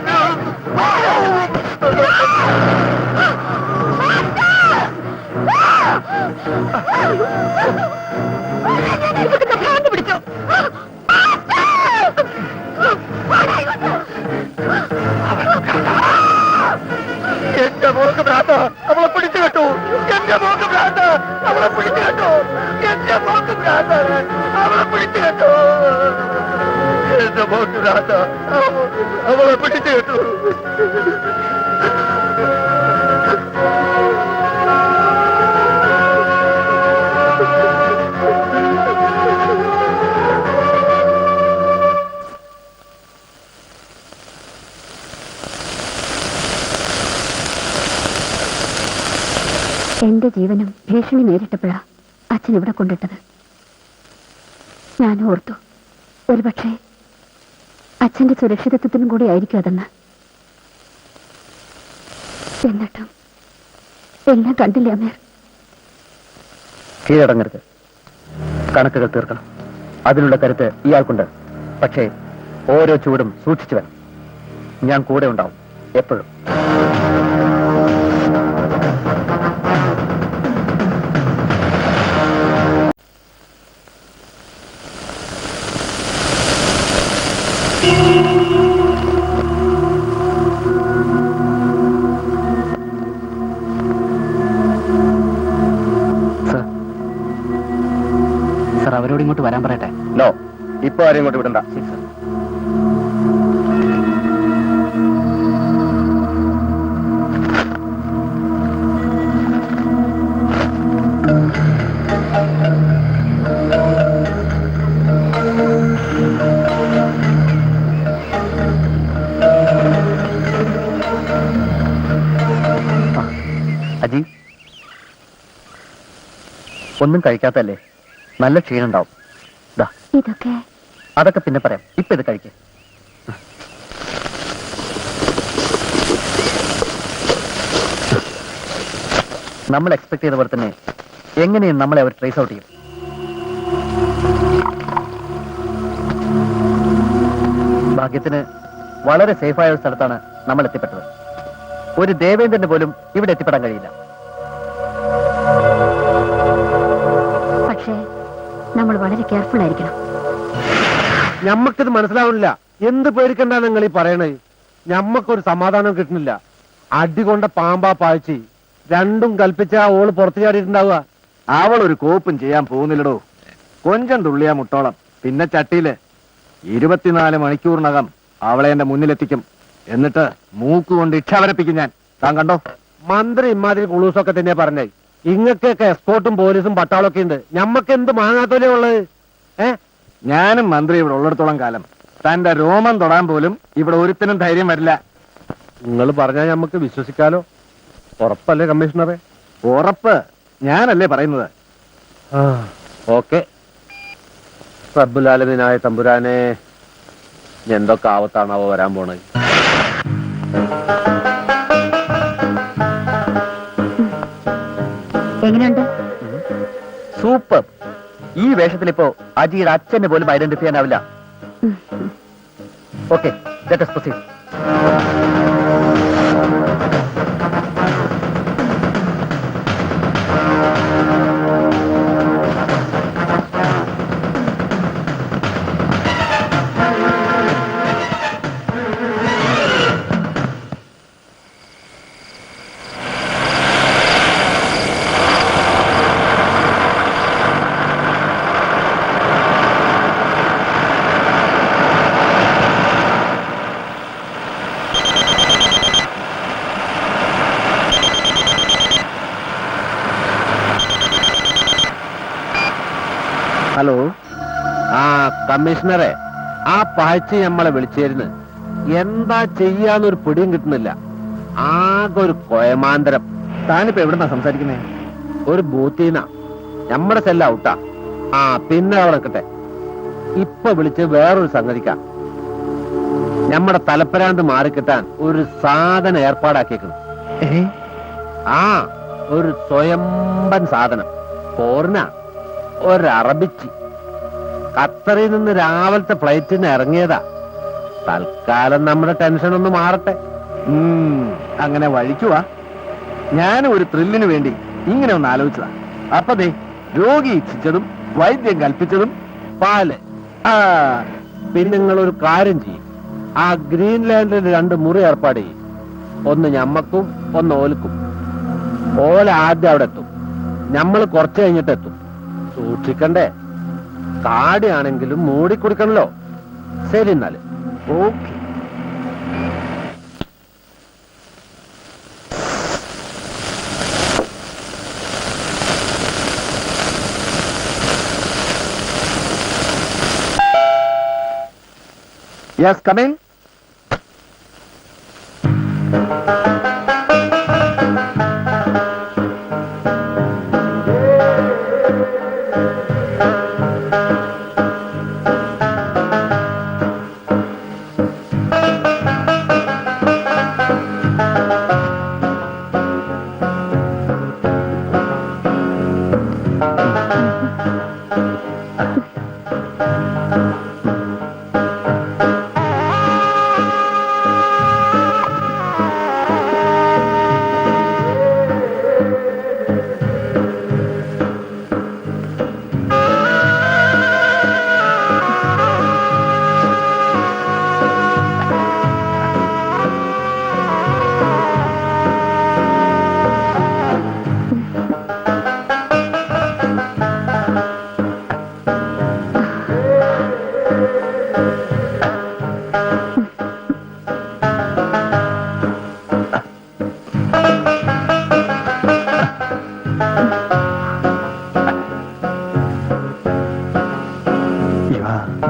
എന്റെ മോക്ക് ഭ്രാന്ത, അവളെ പിടിച്ചു കേട്ടു. എന്റെ മോക്ക് ഭ്രാന്ത, അവളെ പിടിച്ചു കേട്ടു. എന്റെ മോക്ക് ഭ്രാന്ത, അവളെ പിടിച്ചു കേട്ടു. എന്റെ മോക്ക് ഭ്രാന്ത, അവളെ പിടിച്ചു കേട്ടു. എന്റെ ജീവനും ഭീഷണി നേരിട്ടപ്പോഴാ അച്ഛൻ ഇവിടെ കൊണ്ടിട്ടത്. ഞാൻ ഓർത്തു, ഒരുപക്ഷെ അച്ഛന്റെ സുരക്ഷിതത്വത്തിനും കൂടി ആയിരിക്കും അതെന്ന്. എന്നിട്ടും എല്ലാം കണ്ടില്ല അമീർ. കീഴടങ്ങരുത്, കണക്കുകൾ തീർക്കണം. അതിനുള്ള കരുത്ത് ഇയാൾക്കുണ്ട്. പക്ഷേ ഓരോ ചൂടും സൂക്ഷിച്ചു വേണം. ഞാൻ കൂടെ ഉണ്ടാവും എപ്പോഴും. സർ, അവരോട് ഇങ്ങോട്ട് വരാൻ പറയട്ടെ. നോ, ഇപ്പൊ ആരും ഇങ്ങോട്ട് വിടണ്ട. അജി, ഒന്നും കഴിക്കാത്തല്ലേ? നല്ല ക്ഷീണുണ്ടാവും. ഇതൊക്കെ അതൊക്കെ പിന്നെ പറയാം. ഇപ്പൊ ഇത് കഴിക്ക. നമ്മൾ എക്സ്പെക്ട് ചെയ്ത പോലെ തന്നെ എങ്ങനെയും നമ്മളെ അവർ ട്രേസ് ഔട്ട് ചെയ്യും. ഭാഗ്യത്തിന് വളരെ സേഫായ ഒരു സ്ഥലത്താണ് നമ്മൾ എത്തിപ്പെട്ടത്. ഒരു ദേവേന്ദ്രന് പോലും ഇവിടെ എത്തിപ്പെടാൻ കഴിയില്ല. പക്ഷേ നമ്മൾ വളരെ കെയർഫുൾ ആയിരിക്കണം. ഞമ്മക്കിത് മനസ്സിലാവുന്നില്ല. എന്ത് പേടിക്കണ്ടാ നിങ്ങൾ ഈ പറയണേ? ഞമ്മക്കൊരു സമാധാനം കിട്ടുന്നില്ല. അടികൊണ്ട പാമ്പാ പാഴ്ചി രണ്ടും കൽപ്പിച്ച ഓള് പുറത്തു ചാടിയിട്ടുണ്ടാവുക. അവൾ ഒരു കോപ്പും ചെയ്യാൻ പോകുന്നില്ലടോ. കൊഞ്ചം തുള്ളിയാ മുട്ടോളം. പിന്നെ ചട്ടിയില് 24 മണിക്കൂറിനകം അവളെ എന്റെ മുന്നിലെത്തിക്കും. എന്നിട്ട് മൂക്കുകൊണ്ട് ഇച്ഛാവരപ്പിക്കും ഞാൻ. താൻ കണ്ടോ? മന്ത്രി ഇമാതിരി കുളൂസൊക്കെ തന്നെയാ പറഞ്ഞേ. ഇങ്ങക്കൊക്കെ എസ്കോർട്ടും പോലീസും പട്ടാളൊക്കെ ഉണ്ട്. ഞമ്മക്ക് എന്ത് മാങ്ങാത്തോലേ ഉള്ളത്? ഞാനും മന്ത്രി ഇവിടെ ഉള്ളിടത്തോളം കാലം തന്റെ രോമം തൊടാൻ പോലും ഇവിടെ ഒരുത്തിനും ധൈര്യം വരില്ല. നിങ്ങൾ പറഞ്ഞാൽ ഞമ്മക്ക് വിശ്വസിക്കാലോ. ഉറപ്പല്ലേ കമ്മീഷണറെ? ഉറപ്പ് ഞാനല്ലേ പറയുന്നത്. ഓക്കെ. റബ്ബുലാലമീനായ തമ്പുരാനെ, എന്തൊക്കെ ആവത്താണാവോ വരാൻ പോണത്? എങ്ങനെയുണ്ട്? സൂപ്പർ. ഈ വേഷത്തിലിപ്പോ അജിയുടെ അച്ഛനെ പോലും ഐഡന്റിഫൈ ചെയ്യാനാവില്ല. Okay, let us proceed. Hello, ആ കമ്മീഷണറെ, ആ പാഴ്ച നമ്മളെ വിളിച്ചേരുന്നു. എന്താ ചെയ്യാന്നൊരു പിടിയും കിട്ടുന്നില്ല. ആകെ ഒരു കൊയമാന്തരം. താനിപ്പോ എവിടുന്നാ സംസാരിക്കുന്നേ? ഒരു ബൂത്തീന. നമ്മുടെ സെല്ല ഔട്ടാ. ആ പിന്നെ അവിടെ നിൽക്കട്ടെ. ഇപ്പൊ വിളിച്ച് വേറൊരു സംഗതിക്കാ. നമ്മുടെ തലപ്പരാന്ത് മാറിക്കിട്ടാൻ ഒരു സാധനം ഏർപ്പാടാക്കിയേക്കുന്നു. ആ ഒരു സ്വയംബൻ സാധനം. പോർന ഒരു അറബിച്ചി. ഖത്തറിൽ നിന്ന് രാവിലത്തെ ഫ്ലൈറ്റിന് ഇറങ്ങിയതാ. തൽക്കാലം നമ്മുടെ ടെൻഷൻ ഒന്ന് മാറട്ടെ. അങ്ങനെ വഴിക്കുവാ. ഞാനും ഒരു ത്രില്ലിന് വേണ്ടി ഇങ്ങനെ ഒന്ന് ആലോചിച്ചതാ. അപ്പൊ ദേ രോഗി ഇച്ഛിച്ചതും വൈദ്യം കൽപ്പിച്ചതും പാല്. ആ പിന്നെ നിങ്ങളൊരു കാര്യം ചെയ്യും. ആ ഗ്രീൻലാൻഡിൽ 2 മുറി ഏർപ്പാട് ചെയ്യും. ഒന്ന് ഞമ്മക്കും ഒന്ന് ഓൽക്കും. ഓല ആദ്യം അവിടെ എത്തും. നമ്മൾ കുറച്ച് കഴിഞ്ഞിട്ട് എത്തും. സൂക്ഷിക്കണ്ടേ? കാടിയാണെങ്കിലും മൂടിക്കൊടുക്കണല്ലോ. ശരി എന്നാല് okay. Yes, coming.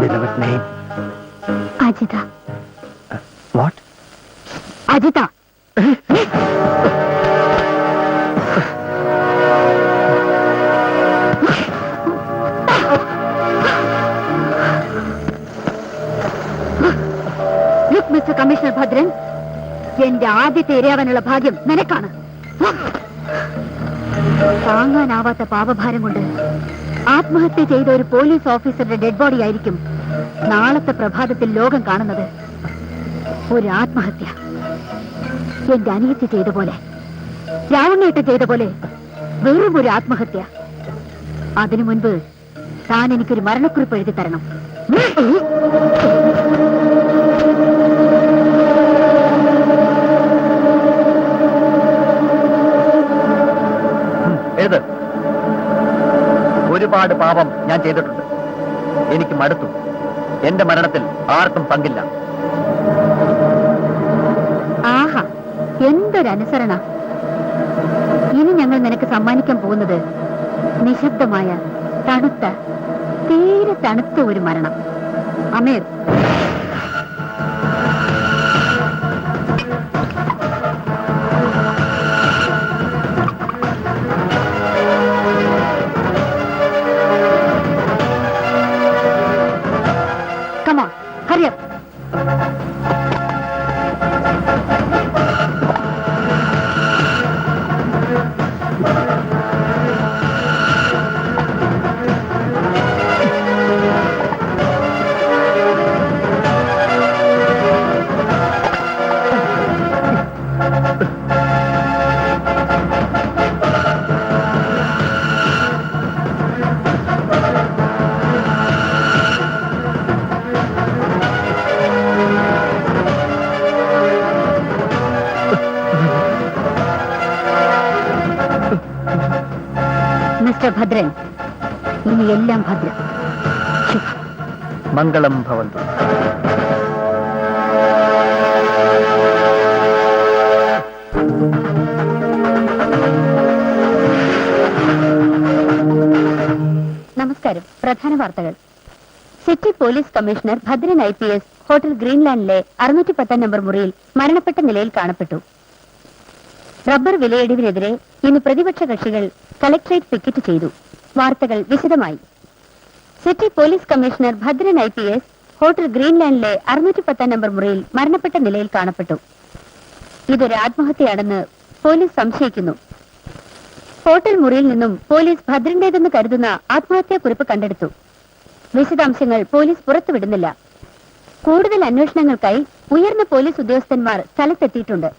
Beloved name? Ajitha. What? Ajitha. Look, Mr. Commissioner Bhadran, എന്റെ ആദ്യത്തെ ഇരയാവാനുള്ള ഭാഗ്യം നിനക്കാണ്. താങ്ങാനാവാത്ത പാപഭാരം കൊണ്ട് ആത്മഹത്യ ചെയ്ത ഒരു പോലീസ് ഓഫീസറുടെ ഡെഡ് ബോഡി ആയിരിക്കും നാളത്തെ പ്രഭാതത്തിൽ ലോകം കാണുന്നത്. ഒരു ആത്മഹത്യ. എന്റെ അനിയത്തി ചെയ്ത പോലെ, രാവണേട്ട ചെയ്ത പോലെ വെറും ഒരു ആത്മഹത്യ. അതിനു മുൻപ് താൻ എനിക്കൊരു മരണക്കുറിപ്പ് എഴുതി തരണം. ഏത്? ഒരുപാട് പാപം ഞാൻ ചെയ്തിട്ടുണ്ട്. എനിക്ക് മടുത്തു. എന്റെ മരണത്തിൽ ആർക്കും പങ്കില്ല. ആഹാ, എന്തൊരനുസരണ. ഇനി ഞങ്ങൾ നിനക്ക് സമ്മാനിക്കാൻ പോകുന്നത് നിശബ്ദമായ, തണുത്ത, തീരെ തണുത്ത ഒരു മരണം. Ameer, come on, hurry up. Mister Bhadran, ഇനി എല്ലാം ഭദ്രം. ശുഭം. മംഗളം ഭവന്തു. നമസ്കാരം. പ്രധാന വാർത്തകൾ. City police commissioner Bhadran IPS hotel ഗ്രീൻലാൻഡിലെ 610 നമ്പർ മുറിയിൽ മരണപ്പെട്ട നിലയിൽ കാണപ്പെട്ടു. റബ്ബർ വിലയിടിവിനെതിരെ ഇന്ന് പ്രതിപക്ഷ കക്ഷികൾ കളക്ടറേറ്റ് പിക്കറ്റ് ചെയ്തു. വാർത്തകൾ വിശദമായി. City police commissioner Bhadran IPS hotel ഗ്രീൻലാൻഡിലെ 610 നമ്പർ മുറിയിൽ മരണപ്പെട്ട നിലയിൽ കാണപ്പെട്ടു. ഇതൊരു ആത്മഹത്യയാണെന്ന് പോലീസ് സംശയിക്കുന്നു. ഹോട്ടൽ മുറിയിൽ നിന്നും പോലീസ് ഭദ്രന്റേതെന്ന് കരുതുന്ന ആത്മഹത്യാക്കുറിപ്പ് കണ്ടെടുത്തു. വിശദാംശങ്ങൾ പോലീസ് പുറത്തുവിടുന്നില്ല. കൂടുതൽ അന്വേഷണങ്ങൾക്കായി ഉയർന്ന പോലീസ് ഉദ്യോഗസ്ഥന്മാർ സ്ഥലത്തെത്തിയിട്ടുണ്ട്.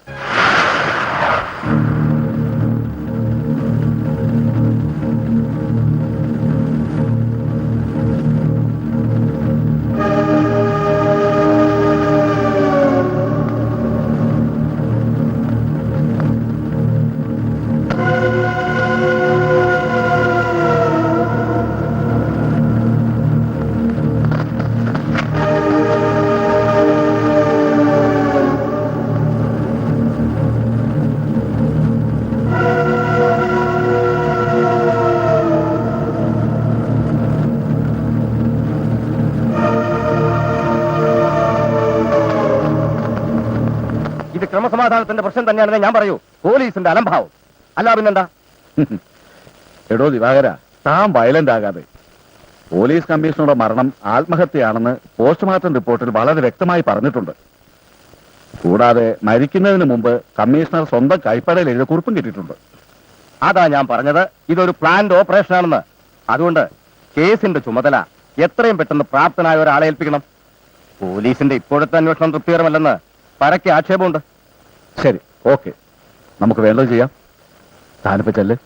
ഇത് ക്രമസമാധാനത്തിന്റെ പ്രശ്നം തന്നെയാണെന്ന് ഞാൻ പറയൂ. പോലീസിന്റെ അലംഭാവം അല്ല പിന്നെന്താ? എടോ ദിവാകര, താൻ വയലന്റ് ആകാതെ. പോലീസ് കമ്മീഷണറുടെ മരണം ആത്മഹത്യയാണെന്ന് പോസ്റ്റ്മോർട്ടം റിപ്പോർട്ടിൽ വളരെ വ്യക്തമായി പറഞ്ഞിട്ടുണ്ട്. കൂടാതെ മരിക്കുന്നതിന് മുമ്പ് കമ്മീഷണർ സ്വന്തം കൈപ്പടയിൽ എഴുതിയ കുറിപ്പും കിട്ടിയിട്ടുണ്ട്. അതാ ഞാൻ പറഞ്ഞത്, ഇതൊരു പ്ലാൻഡ് ഓപ്പറേഷൻ ആണെന്ന്. അതുകൊണ്ട് കേസിന്റെ ചുമതല എത്രയും പെട്ടെന്ന് പ്രാപ്തനായ ഒരാളെ ഏൽപ്പിക്കണം. പോലീസിന്റെ ഇപ്പോഴത്തെ അന്വേഷണം തൃപ്തികരമല്ലെന്ന് പരക്കെ ആക്ഷേപമുണ്ട്. ശരി, ഓക്കെ, നമുക്ക് വേണ്ടത് ചെയ്യാം. താനിപ്പോ ചെല്ല്.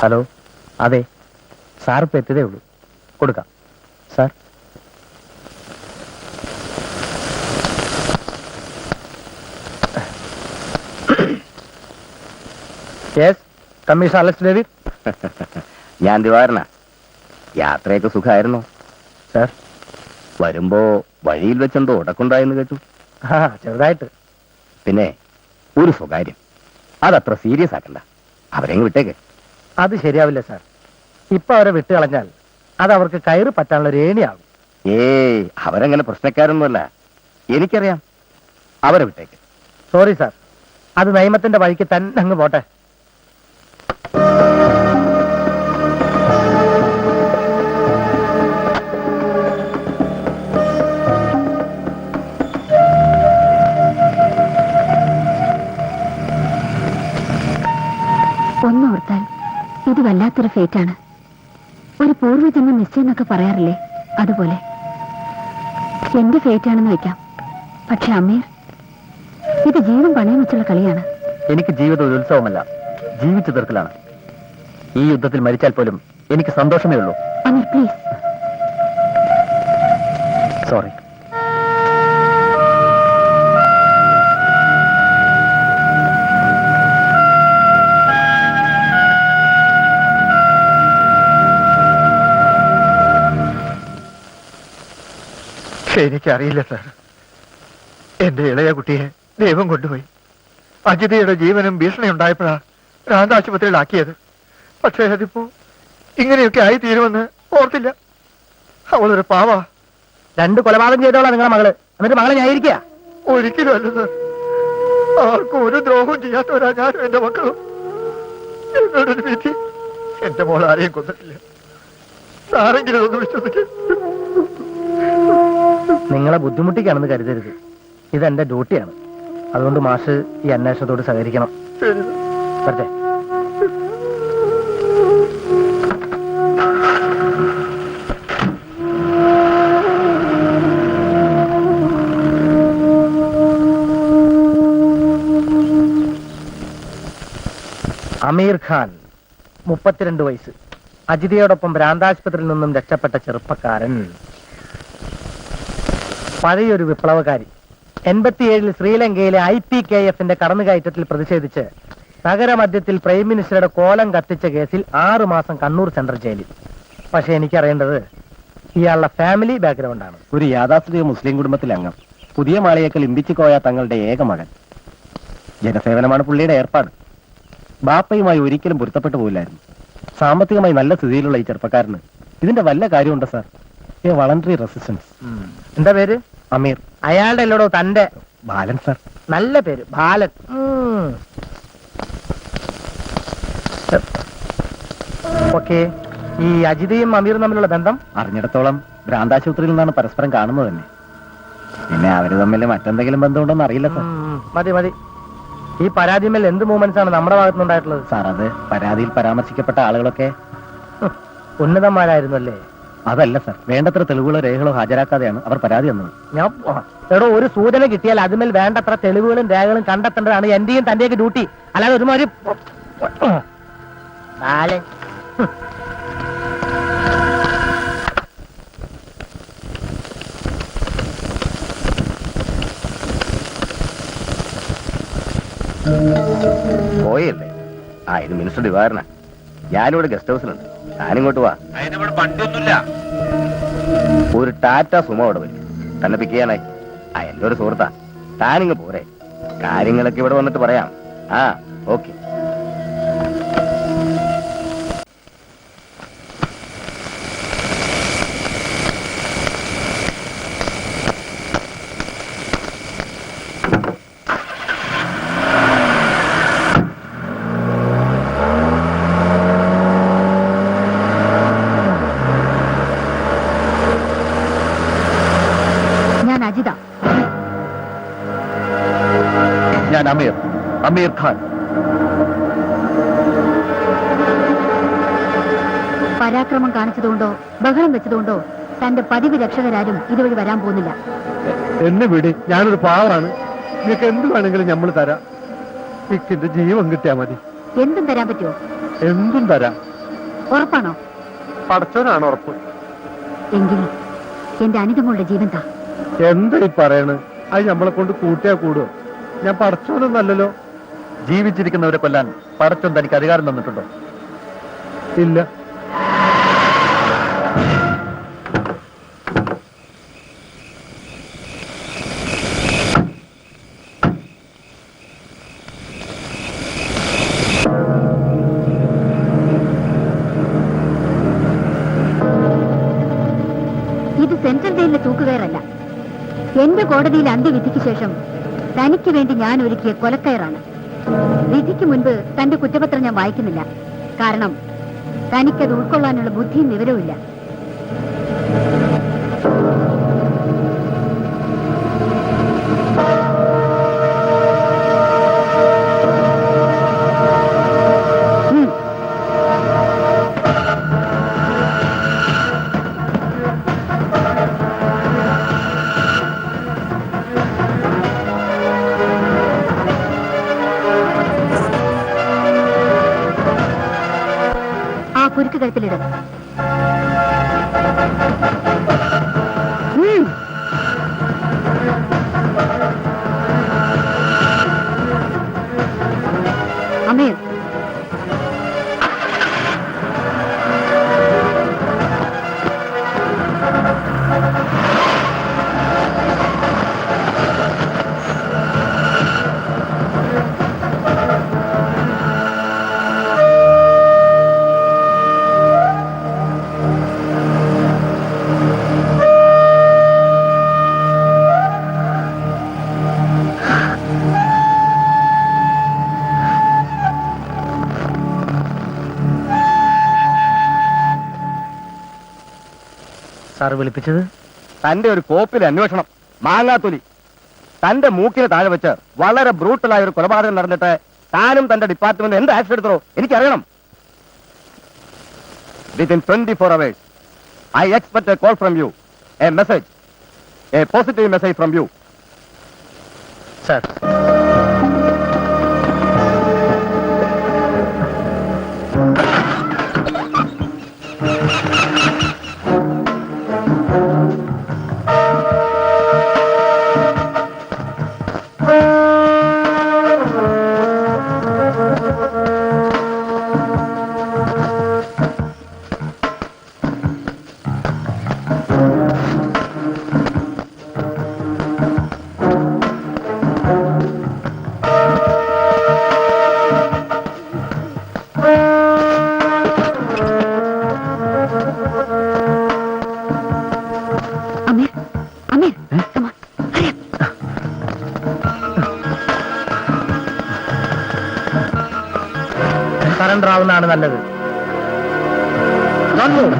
ഹലോ, അതെ സാർ ഇപ്പൊ എത്തിയതേ ഉള്ളൂ. കൊടുക്കാം സാർ. Commissioner Alex David. ഞാൻ ദിവാകരനാ. യാത്രയൊക്കെ സുഖമായിരുന്നോ സാർ? വരുമ്പോ വഴിയിൽ വെച്ചെന്തോ ഉടക്കുണ്ടായെന്ന് കേട്ടു. ചെറുതായിട്ട്. പിന്നെ ഒരു സ്വകാര്യം, അതത്ര സീരിയസ് ആക്കണ്ട. അവരെങ്ങ് വിട്ടേക്ക്. അത് ശരിയാവില്ല സാർ. ഇപ്പൊ അവരെ വിട്ടു കളഞ്ഞാൽ അത് അവർക്ക് കയറി പറ്റാനുള്ള ഒരു ഏണിയാകും. ഏയ്, അവരങ്ങനെ പ്രശ്നക്കാരൊന്നുമല്ല. എനിക്കറിയാം. അവരെ വിട്ടേക്ക്. സോറി സാർ, അത് നിയമത്തിന്റെ വഴിക്ക് തന്നെ അങ്ങ് പോട്ടെ. ഒന്നോർത്താൽ ഇത് വല്ലാത്തൊരു ഫേറ്റാണ്. ഒരു പൂർവ്വജന്മ നിശ്ചയം എന്നൊക്കെ പറയാറില്ലേ, അതുപോലെ എന്റെ ഫേറ്റാണെന്ന് വെക്കാം. പക്ഷെ അമീർ, ഇത് ജീവൻ പണയം വെച്ചുള്ള കളിയാണ്. എനിക്ക് ജീവിതം ഒരു ഉത്സവമല്ല, ജീവിച്ചു തീർക്കലാണ്. ഈ യുദ്ധത്തിൽ മരിച്ചാൽ പോലും എനിക്ക് സന്തോഷമേ ഉള്ളൂ. അമീർ പ്ലീസ്. സോറി. എനിക്കറിയില്ല സാർ. എന്റെ ഇളയ കുട്ടിയെ ദൈവം കൊണ്ടുപോയി. അജിതയുടെ ജീവനും ഭീഷണി ഉണ്ടായപ്പോഴാ ഭ്രാന്താശുപത്രിയിലാക്കിയത്. പക്ഷേ അതിപ്പോ ഇങ്ങനെയൊക്കെ ആയി തീരുമെന്ന് ഓർത്തില്ല. അവളൊരു പാവാ. 2 കൊലപാതകം ചെയ്തോളാം നിങ്ങളെ മകള്. എന്നിട്ട് മകളെ ന്യായീകരിക്കുക? ഒരിക്കലും അല്ല സാർ. ആർക്കും ഒരു ദ്രോഹവും ചെയ്യാത്തവരാ ഞാനും എന്റെ മക്കളും. എന്നോടൊരു വിധി. എന്റെ മോൾ ആരെയും കൊന്നിട്ടില്ല. സാരെങ്കിലും ഒന്ന് വിശ്വസിക്കും. നിങ്ങളെ ബുദ്ധിമുട്ടിക്കാണെന്ന് കരുതരുത്. ഇതെന്റെ ഡ്യൂട്ടിയാണ്. അതുകൊണ്ട് മാഷ് ഈ അന്വേഷണത്തോട് സഹകരിക്കണം. ശരി. വരട്ടെ. അമീർ ഖാൻ, 32 വയസ്സ്, അജിതയോടൊപ്പം ഭ്രാന്താശുപത്രിയിൽ നിന്നും രക്ഷപ്പെട്ട ചെറുപ്പക്കാരൻ. പഴയൊരു വിപ്ലവകാരി. 87-ൽ ശ്രീലങ്കയിലെ IPKF-ന്റെ കടന്നുകയറ്റത്തിൽ പ്രതിഷേധിച്ച് നഗരമധ്യത്തിൽ പ്രൈം മിനിസ്റ്ററുടെ കോലം കത്തിച്ച കേസിൽ 6 മാസം കണ്ണൂർ സെൻട്രൽ ജയിലിൽ. പക്ഷെ എനിക്കറിയേണ്ടത് ഇയാളുടെ ഫാമിലി ബാക്ക്ഗ്രൗണ്ടാണ്. ഒരു യാഥാസ്ഥിതിക മുസ്ലിം കുടുംബത്തിലെ അംഗം, പുതിയ മാളിയേക്കൽ ഇമ്പിച്ചിക്കോയ തങ്ങളുടെ ഏക മകൻ. ജനസേവനമാണ് പുള്ളിയുടെ ഏർപ്പാട്. ബാപ്പയുമായി ഒരിക്കലും പൊരുത്തപ്പെട്ടു പോയില്ലായിരുന്നു. സാമ്പത്തികമായി നല്ല സ്ഥിതിയിലുള്ള ഈ ചെറുപ്പക്കാരന് ഇതിന്റെ വല്ല കാര്യമുണ്ടോ സാർ? Voluntary resistance. എന്താ പേര്? അമീർ. അയാളുടെ അല്ലോടോ തന്റെ? ബാലൻ സാർ. നല്ല പേര്, ബാലൻ. ഓക്കെ. ഈ അജിതയും അമീറും തമ്മിലുള്ള ബന്ധം അറിഞ്ഞിടത്തോളം ഭ്രാന്താശുപത്രിയിൽ നിന്നാണ് പരസ്പരം കാണുന്നത് തന്നെ. പിന്നെ അവര് തമ്മിൽ മറ്റെന്തെങ്കിലും ബന്ധമുണ്ടോന്ന് അറിയില്ല സാർ. മതി മതി. ഈ പരാതിമേൽ എന്ത് മൂവ്മെന്റ്സ് ആണ് നമ്മുടെ ഭാഗത്തുനിന്നുണ്ടായിട്ടുള്ളത് സാർ? അത് പരാതിയിൽ പരാമർശിക്കപ്പെട്ട ആളുകളൊക്കെ ഉന്നതന്മാരായിരുന്നു അല്ലേ? അതല്ല സാർ, വേണ്ടത്ര തെളിവുകളോ രേഖകളോ ഹാജരാക്കാതെയാണ് അവർ പരാതി തന്നത്. എടോ, ഒരു സൂചന കിട്ടിയാൽ അതിന്മേൽ വേണ്ടത്ര തെളിവുകളും രേഖകളും കണ്ടെത്തേണ്ടതാണ് എന്റെയും തന്റെയൊക്കെ ഡ്യൂട്ടി. അല്ലാതെ ഒരുമാതിരി പോയല്ലേ? ഇത് മിനിസ്റ്റർ ദിവാകരനാ. ഞാനിവിടെ ഗസ്റ്റ് ഹൗസിലുണ്ട്. ഞാനിങ്ങോട്ട് വാ. ഒരു ടാറ്റ സുമോ അവിടെ വരും. തന്നെ പിക്ക് ചെയ്യാനായി. എന്റെ ഒരു സുഹൃത്താ. താനിങ്ങ് പോരെ. കാര്യങ്ങളൊക്കെ ഇവിടെ വന്നിട്ട് പറയാം. ഓക്കെ. ഞാൻ അമീർ ഖാൻ. പരാക്രമം കാണിച്ചതുകൊണ്ടോ ബഹളം വെച്ചതുകൊണ്ടോ തന്റെ പതിവ് രക്ഷകരാരും ഇതുവഴി വരാൻ പോകുന്നില്ല. എന്നെ വിട്, ഞാനൊരു പാവാണ്. നിനക്ക് എന്ത് വേണമെങ്കിലും നമ്മൾ തരാം. നിന്റെ ജീവൻ കിട്ടിയാ മതി. എന്തും തരാൻ പറ്റുമോ? എന്തും തരാം. ഉറപ്പാണോ? പടച്ചോനാണ് ഉറപ്പ്. എങ്കിൽ എന്റെ അനുജങ്ങളുടെ ജീവൻ താ. എന്താ ഈ പറയണ്? അത് നമ്മളെ കൊണ്ട് കൂട്ടിയാ കൂടുവോ? ഞാൻ പടച്ചോനൊന്നല്ലോ. ജീവിച്ചിരിക്കുന്നവരെ കൊല്ലാൻ പടച്ചോൻ തനിക്ക് അധികാരം തന്നിട്ടുണ്ടോ? ഇല്ല. ഇത് സെൻട്രൽ ജയിലിലെ തൂക്കുകയറല്ല. എന്റെ കോടതിയിൽ അന്ത്യവിധിക്ക് ശേഷം തനിക്ക് വേണ്ടി ഞാൻ ഒരുക്കിയ കൊലക്കയറാണ്. വിധിക്ക് മുൻപ് തന്റെ കുറ്റപത്രം ഞാൻ വായിക്കുന്നില്ല. കാരണം തനിക്കത് ഉൾക്കൊള്ളാനുള്ള ബുദ്ധിയും വിവരവുമില്ല. കുരുക്ക് കഴുത്തിലിട്. അമീർ, സാർ വിളിപ്പിച്ചത്? തന്റെ ഒരു കോപ്പിലെ അന്വേഷണം, മാങ്ങാത്തൊലി. തന്റെ മൂക്കിന് താഴെ വെച്ച് വളരെ ബ്രൂട്ടലായ ഒരു കൊലപാതകം നടന്നിട്ട് താനും തന്റെ ഡിപ്പാർട്ട്മെന്റ് എന്ത് ആക്ഷൻ എടുത്തോ എനിക്കറിയണം. Within 24 hours I expect a call from you, a message, a positive message from you. Sir, Ameer, Ameer, come on, hurry up. Surrender ആവുന്നതാണ് നല്ലത്. Don't move.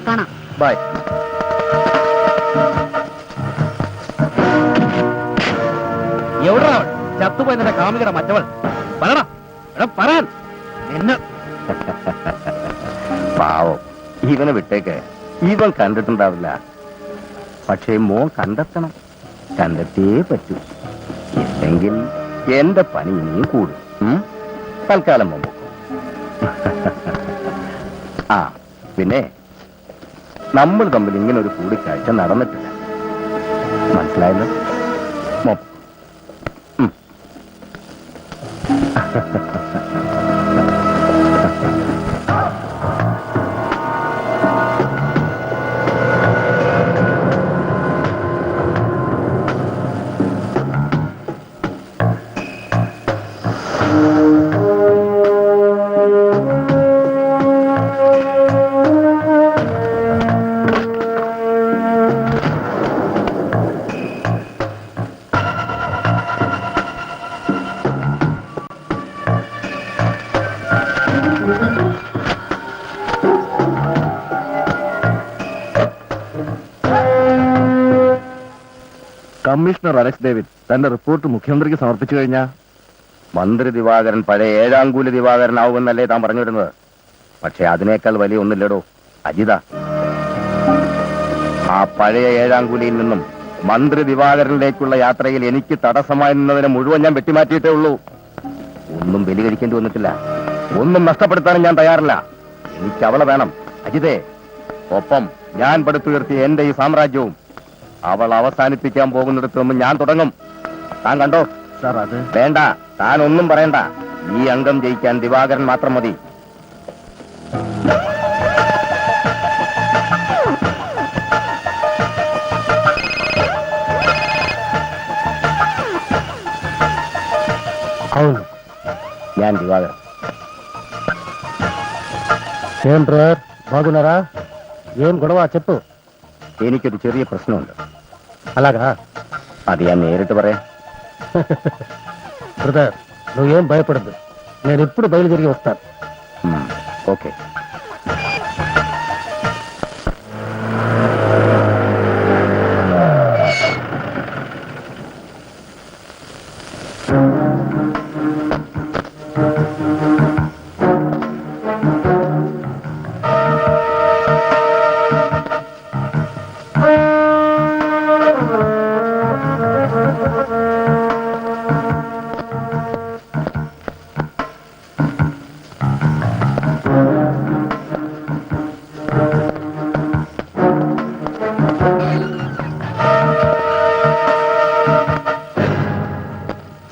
കാണാം. ബൈ. എവിടെ ചത്തുപോയി നിന്റെ കാമികട മറ്റവൾ? പറയടാ, പറയാൻ നിന്നെ. പാവം, ഇവനെ വിട്ടേക്ക്. ഇവൻ കണ്ടിട്ടുണ്ടാവില്ല. പക്ഷേ മോൻ കണ്ടെത്തണം. കണ്ടെത്തിയേ പറ്റൂ. ഇല്ലെങ്കിൽ എന്റെ പണി ഇനിയും കൂടും. തൽക്കാലം മുമ്പ്. ആ പിന്നെ നമ്മൾ തമ്മിൽ ഇങ്ങനെ ഒരു കൂടിക്കാഴ്ച നടന്നിട്ടില്ല. മനസ്സിലായല്ലോ? കമ്മീഷണർ അലക്സ് ഡേവിഡ് തന്റെ റിപ്പോർട്ട് മുഖ്യമന്ത്രിക്ക് സമർപ്പിച്ചു കഴിഞ്ഞാൽ മന്ത്രി ദിവാകരൻ പഴയ ഏഴാങ്കൂലി ദിവാകരനാവുമെന്നല്ലേ താൻ പറഞ്ഞു വരുന്നത്? പക്ഷെ അതിനേക്കാൾ വലിയ ഒന്നില്ലടോ, അജിത. ആ പഴയ ഏഴാങ്കൂലിയിൽ നിന്നും മന്ത്രി ദിവാകരനിലേക്കുള്ള യാത്രയിൽ എനിക്ക് തടസ്സമായി നിന്നതിനെ മുഴുവൻ ഞാൻ വെട്ടിമാറ്റിയിട്ടേ ഉള്ളൂ. ഒന്നും ബലി കഴിക്കേണ്ടി വന്നിട്ടില്ല. ഒന്നും നഷ്ടപ്പെടുത്താനും ഞാൻ തയ്യാറില്ല. എനിക്ക് അവളെ വേണം, അജിതേ. ഒപ്പം ഞാൻ പടുത്തുയർത്തിയ എന്റെ ഈ സാമ്രാജ്യവും. അവൾ അവസാനിപ്പിക്കാൻ പോകുന്നിടത്ത് നിന്ന് ഞാൻ തുടങ്ങും. താൻ കണ്ടോ സാർ? അത് വേണ്ട, താൻ ഒന്നും പറയണ്ട. ഈ അംഗം ജയിക്കാൻ ദിവാകരൻ മാത്രം മതി. అవును. ഞാൻ ദിവാകരൻ. ఏం బ్రదర్, బాగున్నారా? ఏం గొడవ చెప్పు. എനിക്കൊരു ചെറിയ പ്രശ്നമുണ്ട്. అలాగా അത് ഞാൻ നേരിട്ട് പറയാം. బ్రదర్, నువ్వేం భయపడద్దు. నేను ఎప్పుడు బయలుదేరి వస్తాను. ഓക്കെ.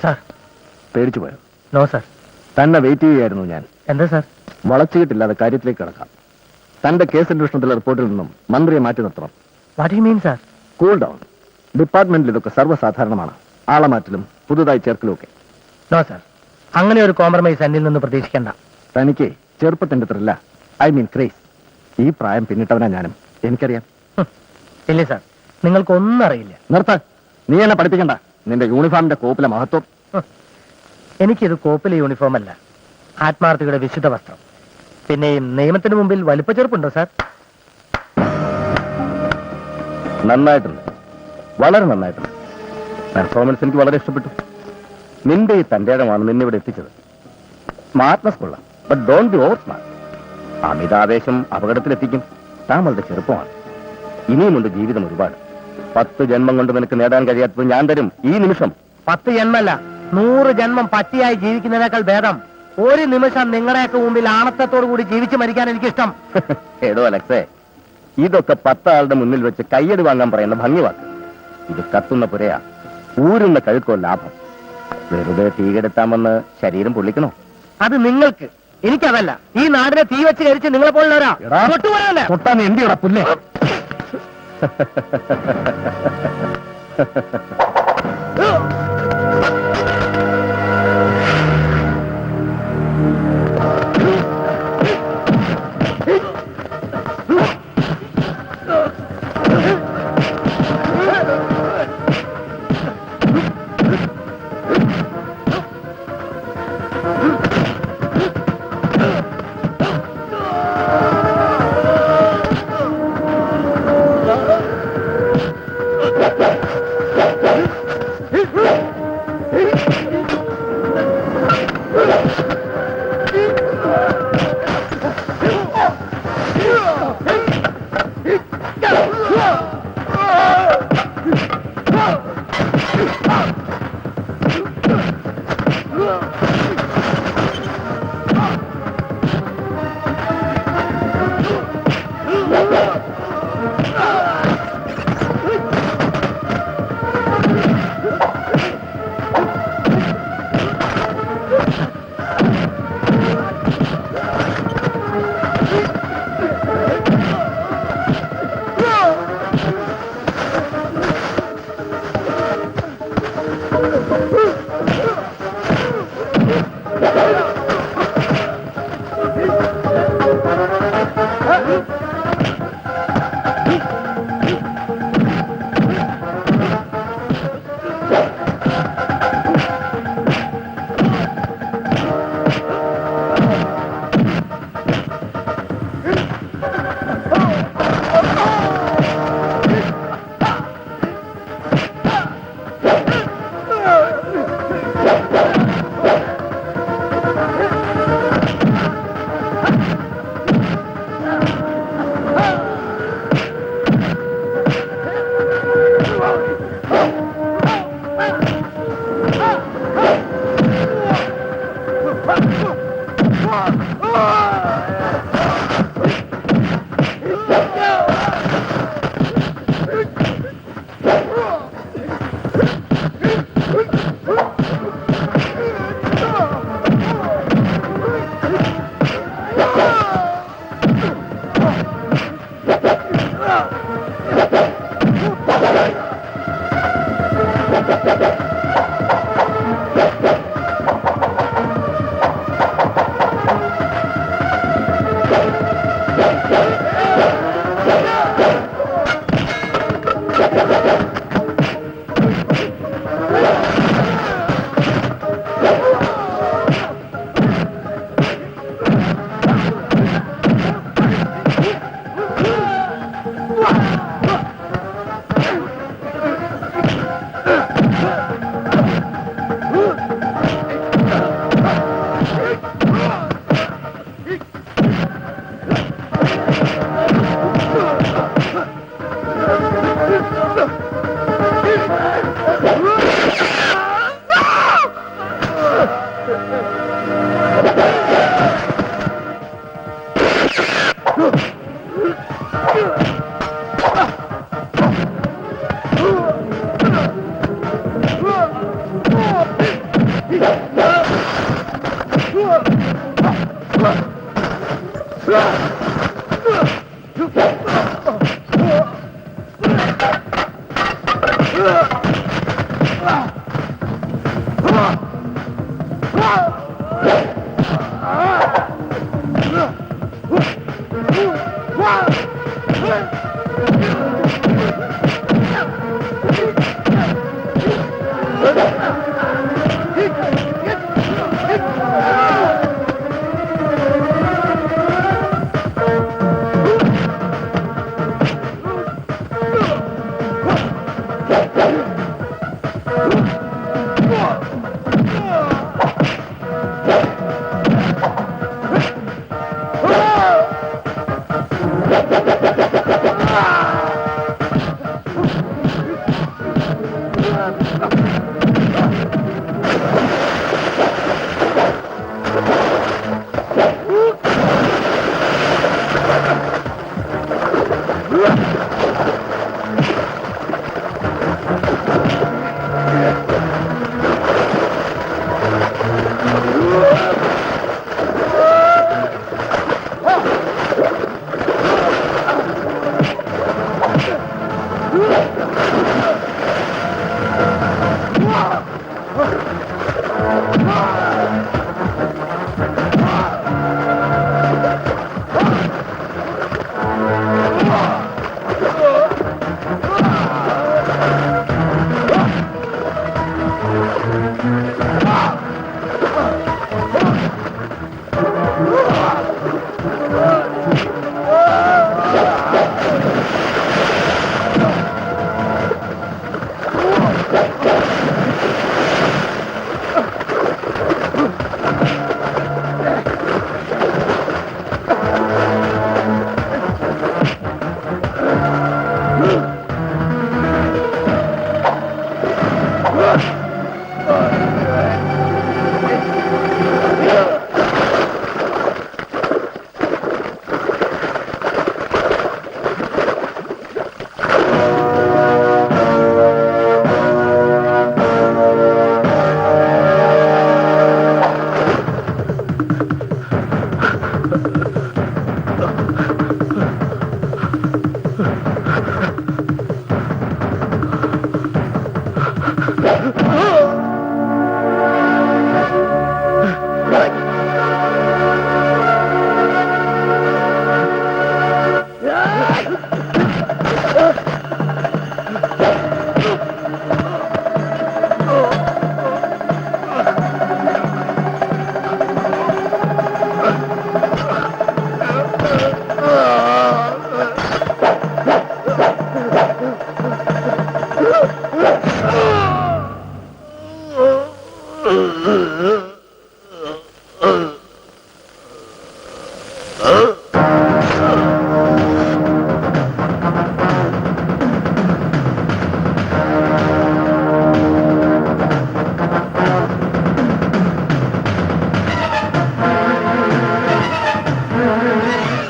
സാർ. പേടിച്ചു പോയോ? No sir. തന്നെ വെയിറ്റ് ചെയ്യുകയായിരുന്നു ഞാൻ. എന്താ സാർ? വളച്ചുകിട്ടില്ലാതെ കാര്യത്തിലേക്ക് കിടക്കാം. തന്റെ കേസ് അന്വേഷണത്തിലെ റിപ്പോർട്ടിൽ നിന്നും മന്ത്രിയെ മാറ്റി നിർത്തണം. What you mean sir? Cool down. ഡിപ്പാർട്ട്മെന്റിൽ ഇതൊക്കെ സർവ്വസാധാരണമാണ്. ആളമാറ്റലും പുതുതായി ചേർക്കലും ഒക്കെ. നോ സാർ, അങ്ങനെ ഒരു കോംപ്രമൈസ് എന്നിൽ നിന്ന് പ്രതീക്ഷിക്കണ്ട. തനിക്ക് ചെറുപ്പത്തിന്റെ ത്രില്ല, ഐ മീൻ ക്രേസ്. ഈ പ്രായം പിന്നിട്ടവനാ ഞാനും, എനിക്കറിയാം. ഇല്ല സാർ, നിങ്ങൾക്കൊന്നും അറിയില്ല. നിർത്താൻ. നീ എന്നെ പഠിപ്പിക്കണ്ട. നിന്റെ യൂണിഫോമിന്റെ കോപ്പിലെ മഹത്വം. എനിക്കിത് കോപ്പിലെ യൂണിഫോം അല്ല, ആത്മാർത്ഥയുടെ വിശുദ്ധ വസ്ത്രം. പിന്നെയും നിയമത്തിന് മുമ്പിൽ വലിപ്പച്ചെറുപ്പുണ്ടോ സാർ? നന്നായിട്ടുണ്ട്, വളരെ നന്നായിട്ടുണ്ട്. പെർഫോമൻസ് എനിക്ക് വളരെ ഇഷ്ടപ്പെട്ടു. നിന്റെ ഈ തന്റെ ഇടമാണ് നിന്നെ ഇവിടെ എത്തിച്ചത്. സ്മാർട്ട്നെസ് കൊള്ളാം, but don't be over smart. അമിതാവേശം അപകടത്തിലെത്തിക്കും. താൻ വളരെ ചെറുപ്പമാണ്. ഇനിയുമുണ്ട് ജീവിതം ഒരുപാട്. 10 ജന്മം കൊണ്ട് നിനക്ക് നേടാൻ കഴിയാത്തത് ഞാൻ തരും ഈ നിമിഷം. 10 ജന്മല്ല, 100 ജന്മം പട്ടിയായി ജീവിക്കുന്നതിനേക്കാൾ ഭേദം ഒരു നിമിഷം നിങ്ങളുടെയൊക്കെ മുമ്പിൽ ആണത്തത്തോടു കൂടി ജീവിച്ചു മരിക്കാൻ എനിക്കിഷ്ടം. എടോ അലക്സേ, ഇതൊക്കെ 10 ആളുടെ മുന്നിൽ വെച്ച് കയ്യടി വാങ്ങാൻ പറയുന്ന ഭംഗിവാക്ക്. ഇത് കത്തുന്ന പുരയാ, ഊരുന്ന കഴുക്കോ ലാഭം. വെറുതെ തീകെടുത്താമെന്ന് ശരീരം പൊള്ളിക്കണോ? അത് നിങ്ങൾക്ക്, എനിക്കതല്ല. ഈ നാടിനെ തീ വെച്ച് കരിച്ച് നിങ്ങളെ പോലുള്ളവരാ. തൊട്ടാൻ എന്തിയോടാ പുല്ലേ?